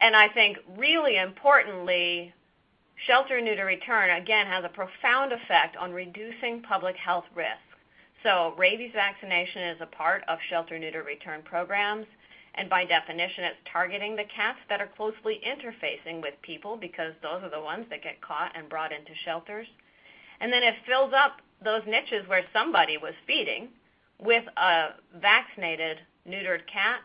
I think really importantly, Shelter-neuter-return, again, has a profound effect on reducing public health risk. So rabies vaccination is a part of shelter-neuter-return programs, and by definition, it's targeting the cats that are closely interfacing with people because those are the ones that get caught and brought into shelters. And then it fills up those niches where somebody was feeding with a vaccinated, neutered cat.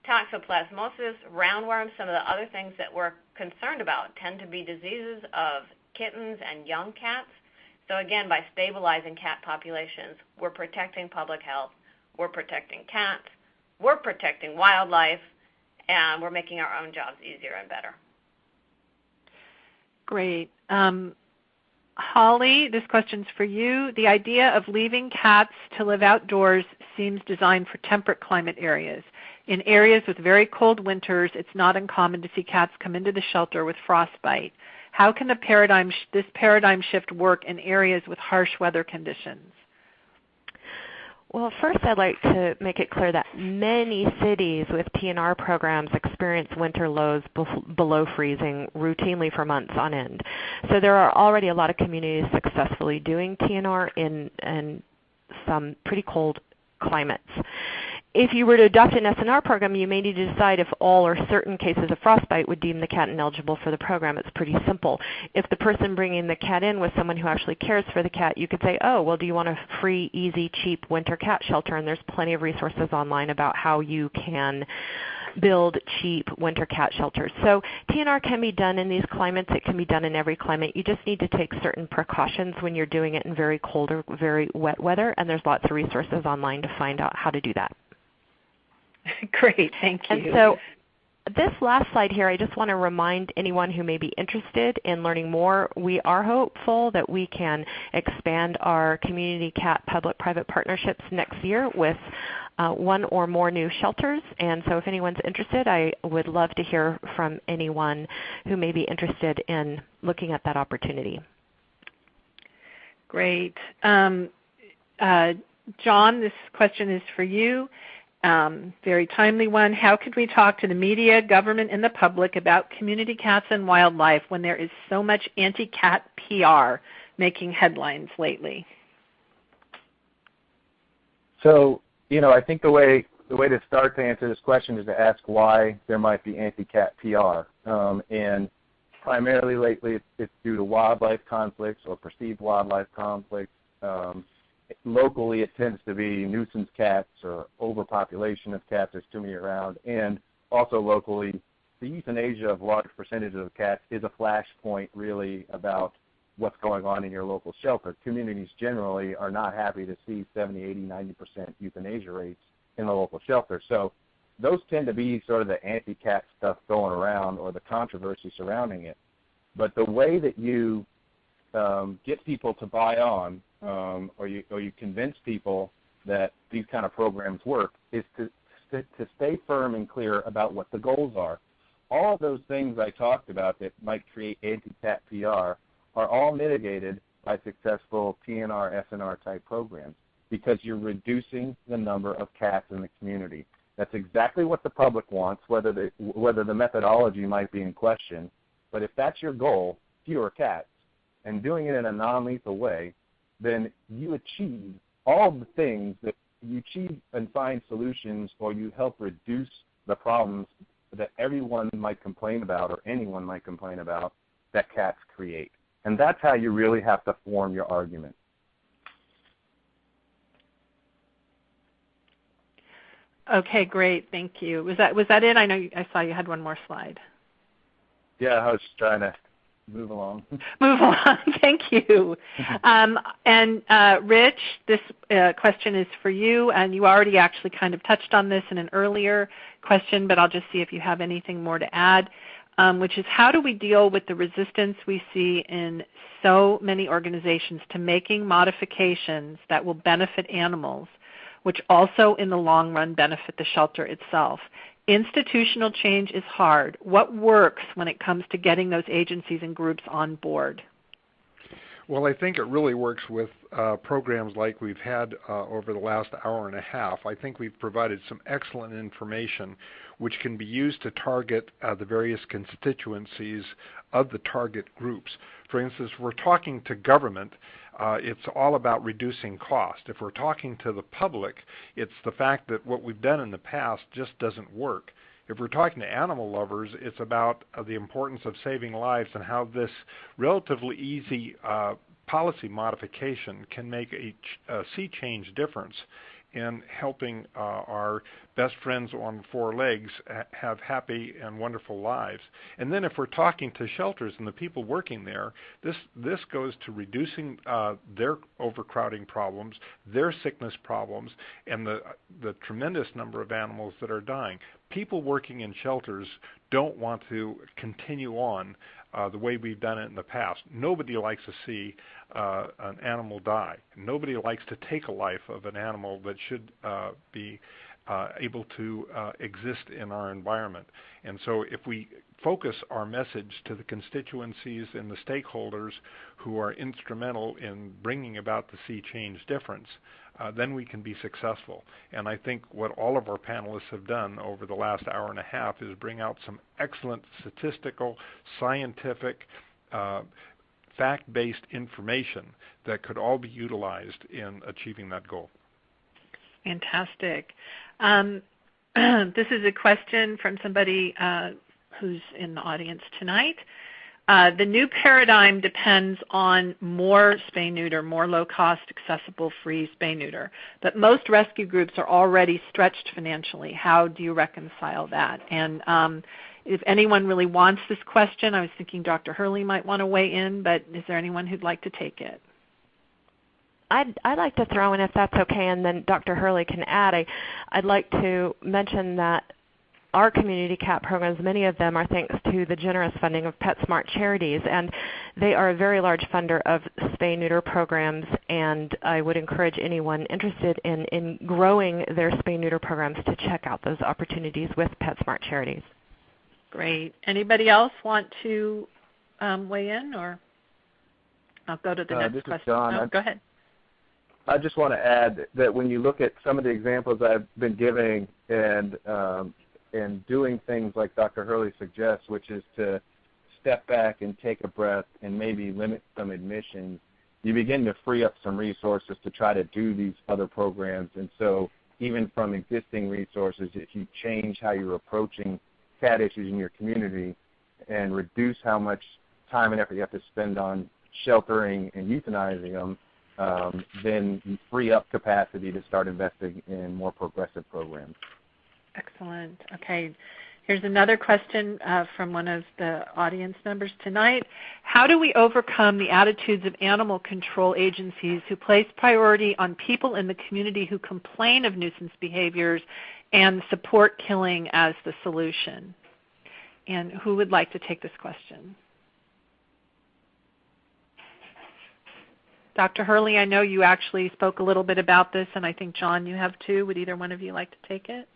Toxoplasmosis, roundworms, some of the other things that we're concerned about tend to be diseases of kittens and young cats. So again, by stabilizing cat populations, we're protecting public health, we're protecting cats, we're protecting wildlife, and we're making our own jobs easier and better. Great. Holly, this question's for you. The idea of leaving cats to live outdoors seems designed for temperate climate areas. In areas with very cold winters, it's not uncommon to see cats come into the shelter with frostbite. How can this paradigm shift work in areas with harsh weather conditions? Well, first I'd like to make it clear that many cities with TNR programs experience winter lows below freezing routinely for months on end. So there are already a lot of communities successfully doing TNR in some pretty cold climates. If you were to adopt an SNR program, you may need to decide if all or certain cases of frostbite would deem the cat ineligible for the program. It's pretty simple. If the person bringing the cat in was someone who actually cares for the cat, you could say, oh, well, do you want a free, easy, cheap winter cat shelter? And there's plenty of resources online about how you can build cheap winter cat shelters. So TNR can be done in these climates. It can be done in every climate. You just need to take certain precautions when you're doing it in very cold or very wet weather, and there's lots of resources online to find out how to do that. Great, thank you. And so this last slide here, I just want to remind anyone who may be interested in learning more, we are hopeful that we can expand our community cat public-private partnerships next year with one or more new shelters. And so if anyone's interested, I would love to hear from anyone who may be interested in looking at that opportunity. Great. John, this question is for you. Very timely one. How could we talk to the media, government, and the public about community cats and wildlife when there is so much anti-cat PR making headlines lately? So, I think the way to start to answer this question is to ask why there might be anti-cat PR. And primarily lately it's due to wildlife conflicts or perceived wildlife conflicts. Locally, it tends to be nuisance cats or overpopulation of cats. There's too many around. And also locally, the euthanasia of large percentages of cats is a flashpoint really about what's going on in your local shelter. Communities generally are not happy to see 70, 80, 90% euthanasia rates in the local shelter. So those tend to be sort of the anti-cat stuff going around or the controversy surrounding it. But the way that you get people to buy on or you convince people that these kind of programs work is to stay firm and clear about what the goals are. All of those things I talked about that might create anti-cat PR are all mitigated by successful TNR, SNR type programs because you're reducing the number of cats in the community. That's exactly what the public wants, whether the methodology might be in question. But if that's your goal, fewer cats, and doing it in a non-lethal way, then you achieve all the things that you achieve and find solutions, or you help reduce the problems that everyone might complain about or anyone might complain about that cats create. And that's how you really have to form your argument. Okay, great. Thank you. Was that it? I saw you had one more slide. Yeah, I was just trying to move along. Move along. Thank you. Rich, this question is for you, and you already actually kind of touched on this in an earlier question, but I'll just see if you have anything more to add, which is how do we deal with the resistance we see in so many organizations to making modifications that will benefit animals, which also in the long run benefit the shelter itself? Institutional change is hard. What works when it comes to getting those agencies and groups on board? Well, I think it really works with programs like we've had over the last hour and a half. I think we've provided some excellent information which can be used to target the various constituencies of the target groups. For instance, if we're talking to government, it's all about reducing cost. If we're talking to the public, it's the fact that what we've done in the past just doesn't work. If we're talking to animal lovers, it's about the importance of saving lives and how this relatively easy policy modification can make a sea change difference in helping our best friends on four legs have happy and wonderful lives. And then if we're talking to shelters and the people working there, this goes to reducing their overcrowding problems, their sickness problems, and the tremendous number of animals that are dying. People working in shelters don't want to continue on the way we've done it in the past. Nobody likes to see an animal die. Nobody likes to take a life of an animal that should be able to exist in our environment. And so if we focus our message to the constituencies and the stakeholders who are instrumental in bringing about the sea change difference, then we can be successful. And I think what all of our panelists have done over the last hour and a half is bring out some excellent statistical, scientific, fact-based information that could all be utilized in achieving that goal. Fantastic. This is a question from somebody who's in the audience tonight. The new paradigm depends on more spay-neuter, more low-cost, accessible, free spay-neuter. But most rescue groups are already stretched financially. How do you reconcile that? And if anyone really wants this question, I was thinking Dr. Hurley might want to weigh in, but is there anyone who'd like to take it? I'd like to throw in, if that's okay, and then Dr. Hurley can add. I'd like to mention that our community cat programs, many of them are thanks to the generous funding of PetSmart charities, and they are a very large funder of spay-neuter programs, and I would encourage anyone interested in growing their spay-neuter programs to check out those opportunities with PetSmart charities. Great. Anybody else want to weigh in, or I'll go to the next question. John. Go ahead. I just want to add that when you look at some of the examples I've been giving and doing things like Dr. Hurley suggests, which is to step back and take a breath and maybe limit some admissions, you begin to free up some resources to try to do these other programs. And so even from existing resources, if you change how you're approaching cat issues in your community and reduce how much time and effort you have to spend on sheltering and euthanizing them, then you free up capacity to start investing in more progressive programs. Excellent. Okay. Here's another question from one of the audience members tonight. How do we overcome the attitudes of animal control agencies who place priority on people in the community who complain of nuisance behaviors and support killing as the solution? And who would like to take this question? Dr. Hurley, I know you actually spoke a little bit about this, and I think, John, you have too. Would either one of you like to take it?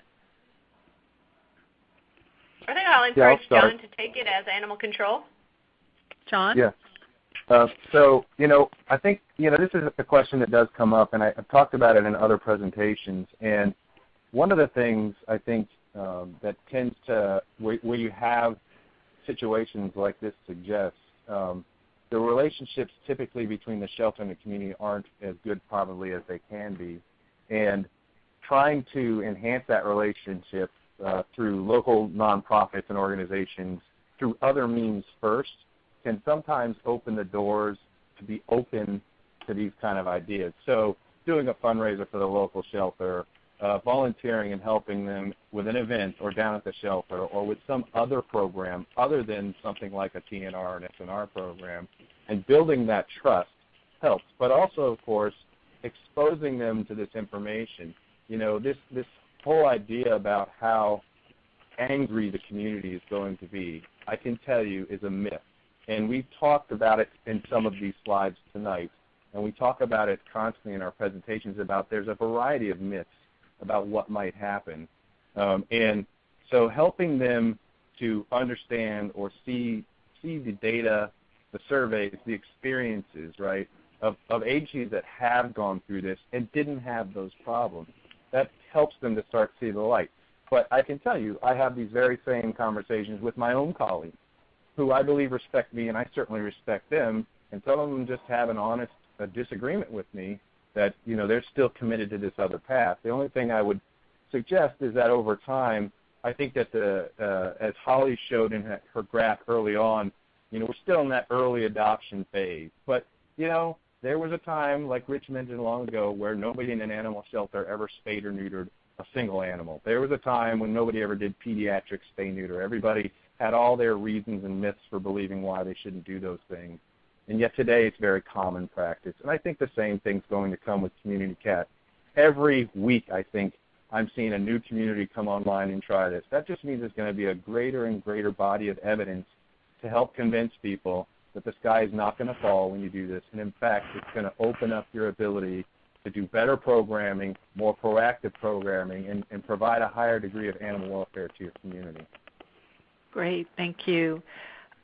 I think I'll encourage John to take it as animal control. John? Yeah. So, I think, this is a question that does come up, and I've talked about it in other presentations. And one of the things I think that tends to, where you have situations like this suggests, the relationships typically between the shelter and the community aren't as good probably as they can be. And trying to enhance that relationship through local nonprofits and organizations through other means first can sometimes open the doors to be open to these kind of ideas. So doing a fundraiser for the local shelter, volunteering and helping them with an event or down at the shelter or with some other program other than something like a TNR or an SNR program, and building that trust helps. But also, of course, exposing them to this information. This whole idea about how angry the community is going to be, I can tell you, is a myth. And we've talked about it in some of these slides tonight, and we talk about it constantly in our presentations about there's a variety of myths about what might happen. And so helping them to understand or see the data, the surveys, the experiences, right, of agencies that have gone through this and didn't have those problems, that helps them to start to see the light. But I can tell you, I have these very same conversations with my own colleagues who I believe respect me, and I certainly respect them, and some of them just have an honest disagreement with me that, they're still committed to this other path. The only thing I would suggest is that over time, I think that as Holly showed in her graph early on, we're still in that early adoption phase. But, there was a time, like Rich mentioned long ago, where nobody in an animal shelter ever spayed or neutered a single animal. There was a time when nobody ever did pediatric spay-neuter. Everybody had all their reasons and myths for believing why they shouldn't do those things. And yet today it's very common practice. And I think the same thing's going to come with community cat. Every week, I think, I'm seeing a new community come online and try this. That just means there's going to be a greater and greater body of evidence to help convince people that the sky is not going to fall when you do this. And in fact, it's going to open up your ability to do better programming, more proactive programming, and provide a higher degree of animal welfare to your community. Great, thank you.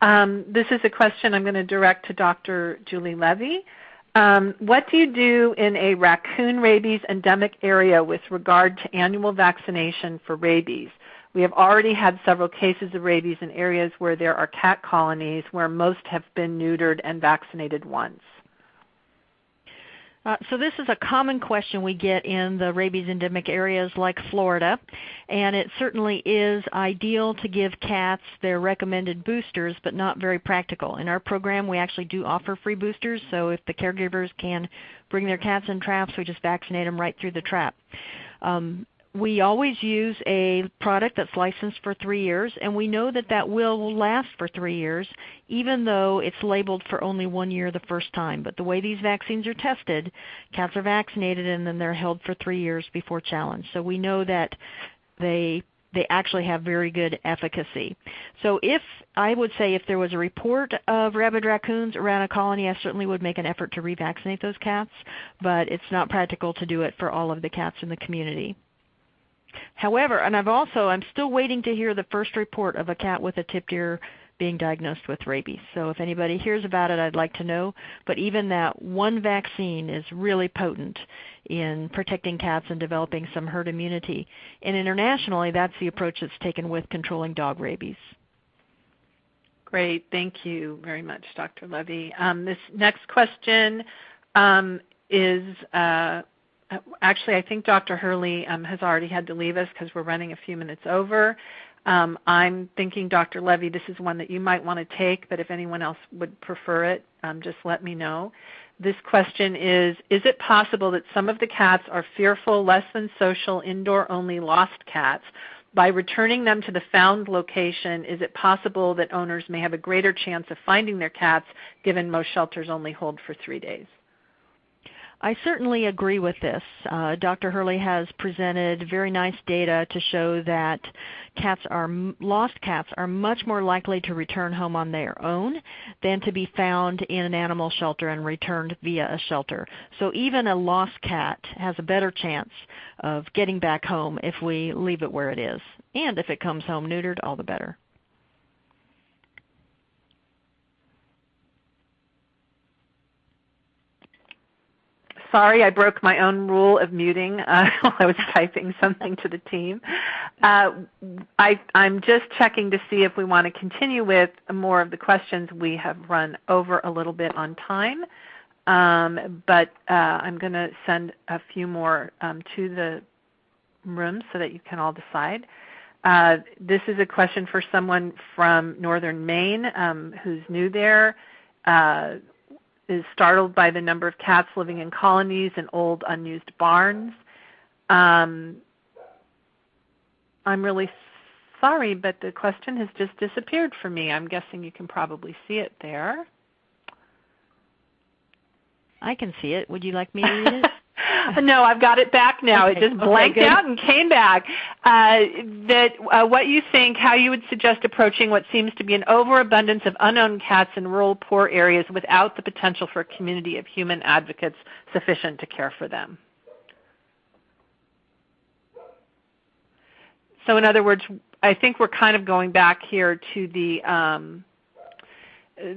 This is a question I'm going to direct to Dr. Julie Levy. What do you do in a raccoon rabies endemic area with regard to annual vaccination for rabies? We have already had several cases of rabies in areas where there are cat colonies where most have been neutered and vaccinated once. So this is a common question we get in the rabies endemic areas like Florida, and it certainly is ideal to give cats their recommended boosters, but not very practical. In our program, we actually do offer free boosters, so if the caregivers can bring their cats in traps, we just vaccinate them right through the trap. We always use a product that's licensed for 3 years, and we know that that will last for 3 years, even though it's labeled for only 1 year the first time. But the way these vaccines are tested, cats are vaccinated and then they're held for 3 years before challenge. So we know that they actually have very good efficacy. So I would say if there was a report of rabid raccoons around a colony, I certainly would make an effort to revaccinate those cats, but it's not practical to do it for all of the cats in the community. However, and I'm still waiting to hear the first report of a cat with a tipped ear being diagnosed with rabies. So if anybody hears about it, I'd like to know. But even that one vaccine is really potent in protecting cats and developing some herd immunity. And internationally, that's the approach that's taken with controlling dog rabies. Great. Thank you very much, Dr. Levy. This next question is actually, I think Dr. Hurley has already had to leave us because we're running a few minutes over. I'm thinking, Dr. Levy, this is one that you might want to take, but if anyone else would prefer it, just let me know. This question is it possible that some of the cats are fearful, less than social, indoor-only lost cats By returning them to the found location, is it possible that owners may have a greater chance of finding their cats, given most shelters only hold for 3 days? I certainly agree with this. Dr. Hurley has presented very nice data to show that lost cats are much more likely to return home on their own than to be found in an animal shelter and returned via a shelter. So even a lost cat has a better chance of getting back home if we leave it where it is. And if it comes home neutered, all the better. Sorry, I broke my own rule of muting while I was typing something to the team. I'm just checking to see if we want to continue with more of the questions. We have run over a little bit on time, but I'm going to send a few more to the room so that you can all decide. This is a question for someone from northern Maine who's new there. Is startled by the number of cats living in colonies in old unused barns. I'm really sorry, but the question has just disappeared for me. I'm guessing you can probably see it there. I can see it. Would you like me to read it? No, I've got it back now. Okay. It just blanked out and came back. What you think, how you would suggest approaching what seems to be an overabundance of unowned cats in rural poor areas without the potential for a community of human advocates sufficient to care for them. So in other words, I think we're kind of going back here to the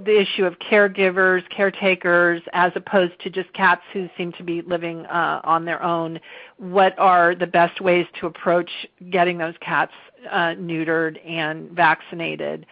issue of caregivers, caretakers, as opposed to just cats who seem to be living on their own. What are the best ways to approach getting those cats neutered and vaccinated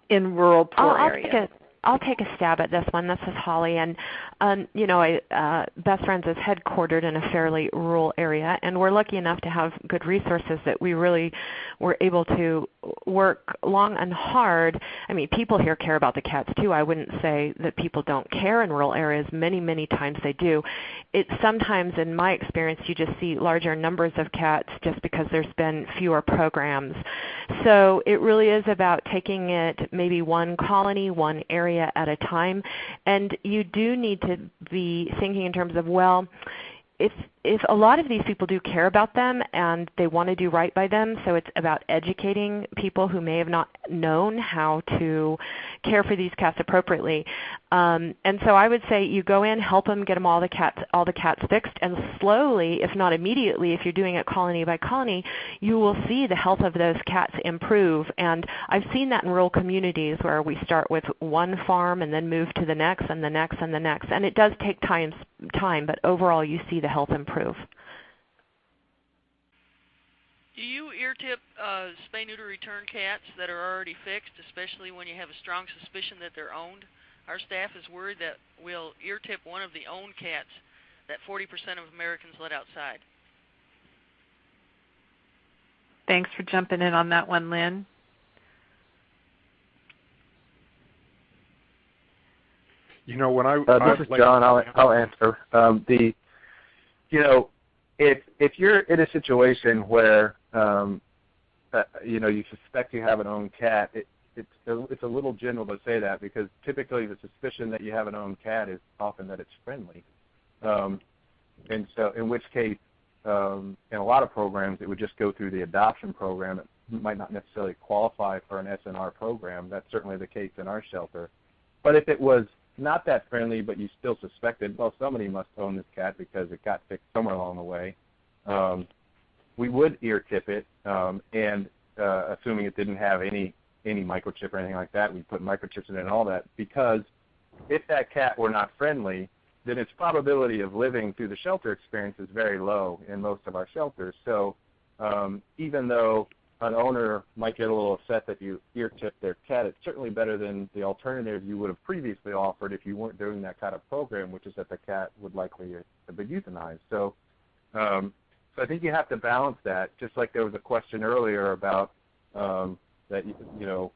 in rural poor areas? I'll take a stab at this one. This is Holly, and Best Friends is headquartered in a fairly rural area, and we're lucky enough to have good resources that we really were able to work long and hard. I mean, people here care about the cats too. I wouldn't say that people don't care in rural areas. Many, many times they do. It's sometimes, in my experience, you just see larger numbers of cats just because there's been fewer programs. So it really is about taking it maybe one colony, one area at a time, and you do need to be thinking in terms of, well, if a lot of these people do care about them and they want to do right by them, so it's about educating people who may have not known how to care for these cats appropriately. And so I would say you go in, help them, get them all the cats fixed, and slowly, if not immediately, if you're doing it colony by colony, you will see the health of those cats improve. And I've seen that in rural communities where we start with one farm and then move to the next and the next and the next. And it does take time, but overall you see the health improve. Do you ear-tip spay-neuter-return cats that are already fixed, especially when you have a strong suspicion that they're owned? Our staff is worried that we'll ear-tip one of the owned cats that 40% of Americans let outside. Thanks for jumping in on that one, Lynn. You know, when this is John. I'll answer. If you're in a situation where you suspect you have an owned cat, it's a little general to say that, because typically the suspicion that you have an owned cat is often that it's friendly, and so in which case, in a lot of programs, it would just go through the adoption program. It might not necessarily qualify for an SNR program. That's certainly the case in our shelter. But if it was not that friendly, but you still suspected, well, somebody must own this cat because it got fixed somewhere along the way, we would ear tip it, and assuming it didn't have any microchip or anything like that, we'd put microchips in it and all that, because if that cat were not friendly, then its probability of living through the shelter experience is very low in most of our shelters. So even though an owner might get a little upset that you ear tip their cat, it's certainly better than the alternative you would have previously offered if you weren't doing that kind of program, which is that the cat would likely have been euthanized. So I think you have to balance that, just like there was a question earlier about that you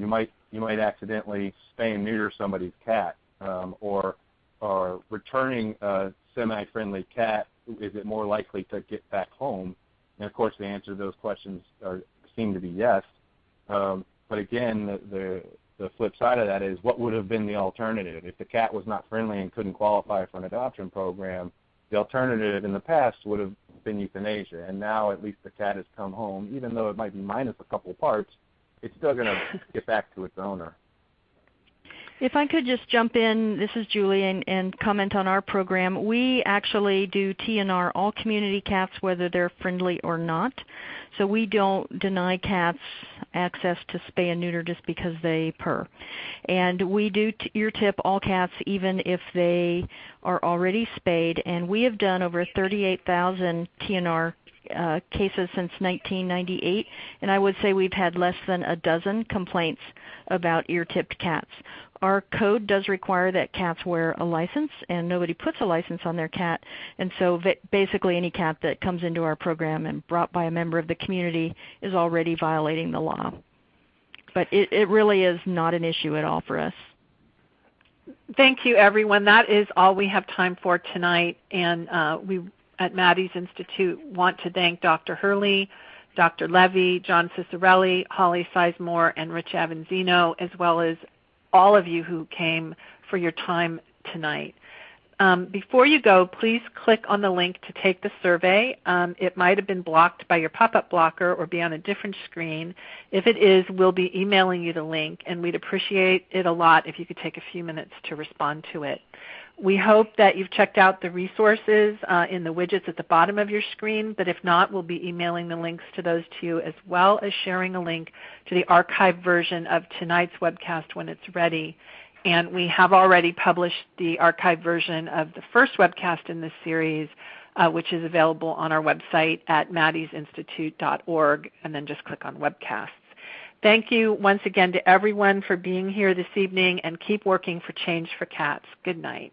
might accidentally spay and neuter somebody's cat, or returning a semi-friendly cat, is it more likely to get back home? And of course, the answer to those questions seem to be yes. But again, the flip side of that is, what would have been the alternative? If the cat was not friendly and couldn't qualify for an adoption program, the alternative in the past would have been euthanasia. And now at least the cat has come home. Even though it might be minus a couple parts, it's still going to get back to its owner. If I could just jump in, this is Julie, and comment on our program. We actually do TNR all community cats, whether they're friendly or not. So we don't deny cats access to spay and neuter just because they purr. And we do ear tip all cats even if they are already spayed. And we have done over 38,000 TNR cases since 1998, and I would say we've had less than a dozen complaints about ear-tipped cats. Our code does require that cats wear a license, and nobody puts a license on their cat, and so basically any cat that comes into our program and brought by a member of the community is already violating the law. But it really is not an issue at all for us. Thank you, everyone. That is all we have time for tonight, and we at Maddie's Institute want to thank Dr. Hurley, Dr. Levy, John Cicerelli, Holly Sizemore, and Rich Avanzino, as well as all of you who came for your time tonight. Before you go, please click on the link to take the survey. It might have been blocked by your pop-up blocker or be on a different screen. If it is, we'll be emailing you the link, and we'd appreciate it a lot if you could take a few minutes to respond to it. We hope that you've checked out the resources in the widgets at the bottom of your screen, but if not, we'll be emailing the links to those to you, as well as sharing a link to the archived version of tonight's webcast when it's ready. And we have already published the archived version of the first webcast in this series, which is available on our website at maddiesinstitute.org, and then just click on webcasts. Thank you once again to everyone for being here this evening, and keep working for change for cats. Good night.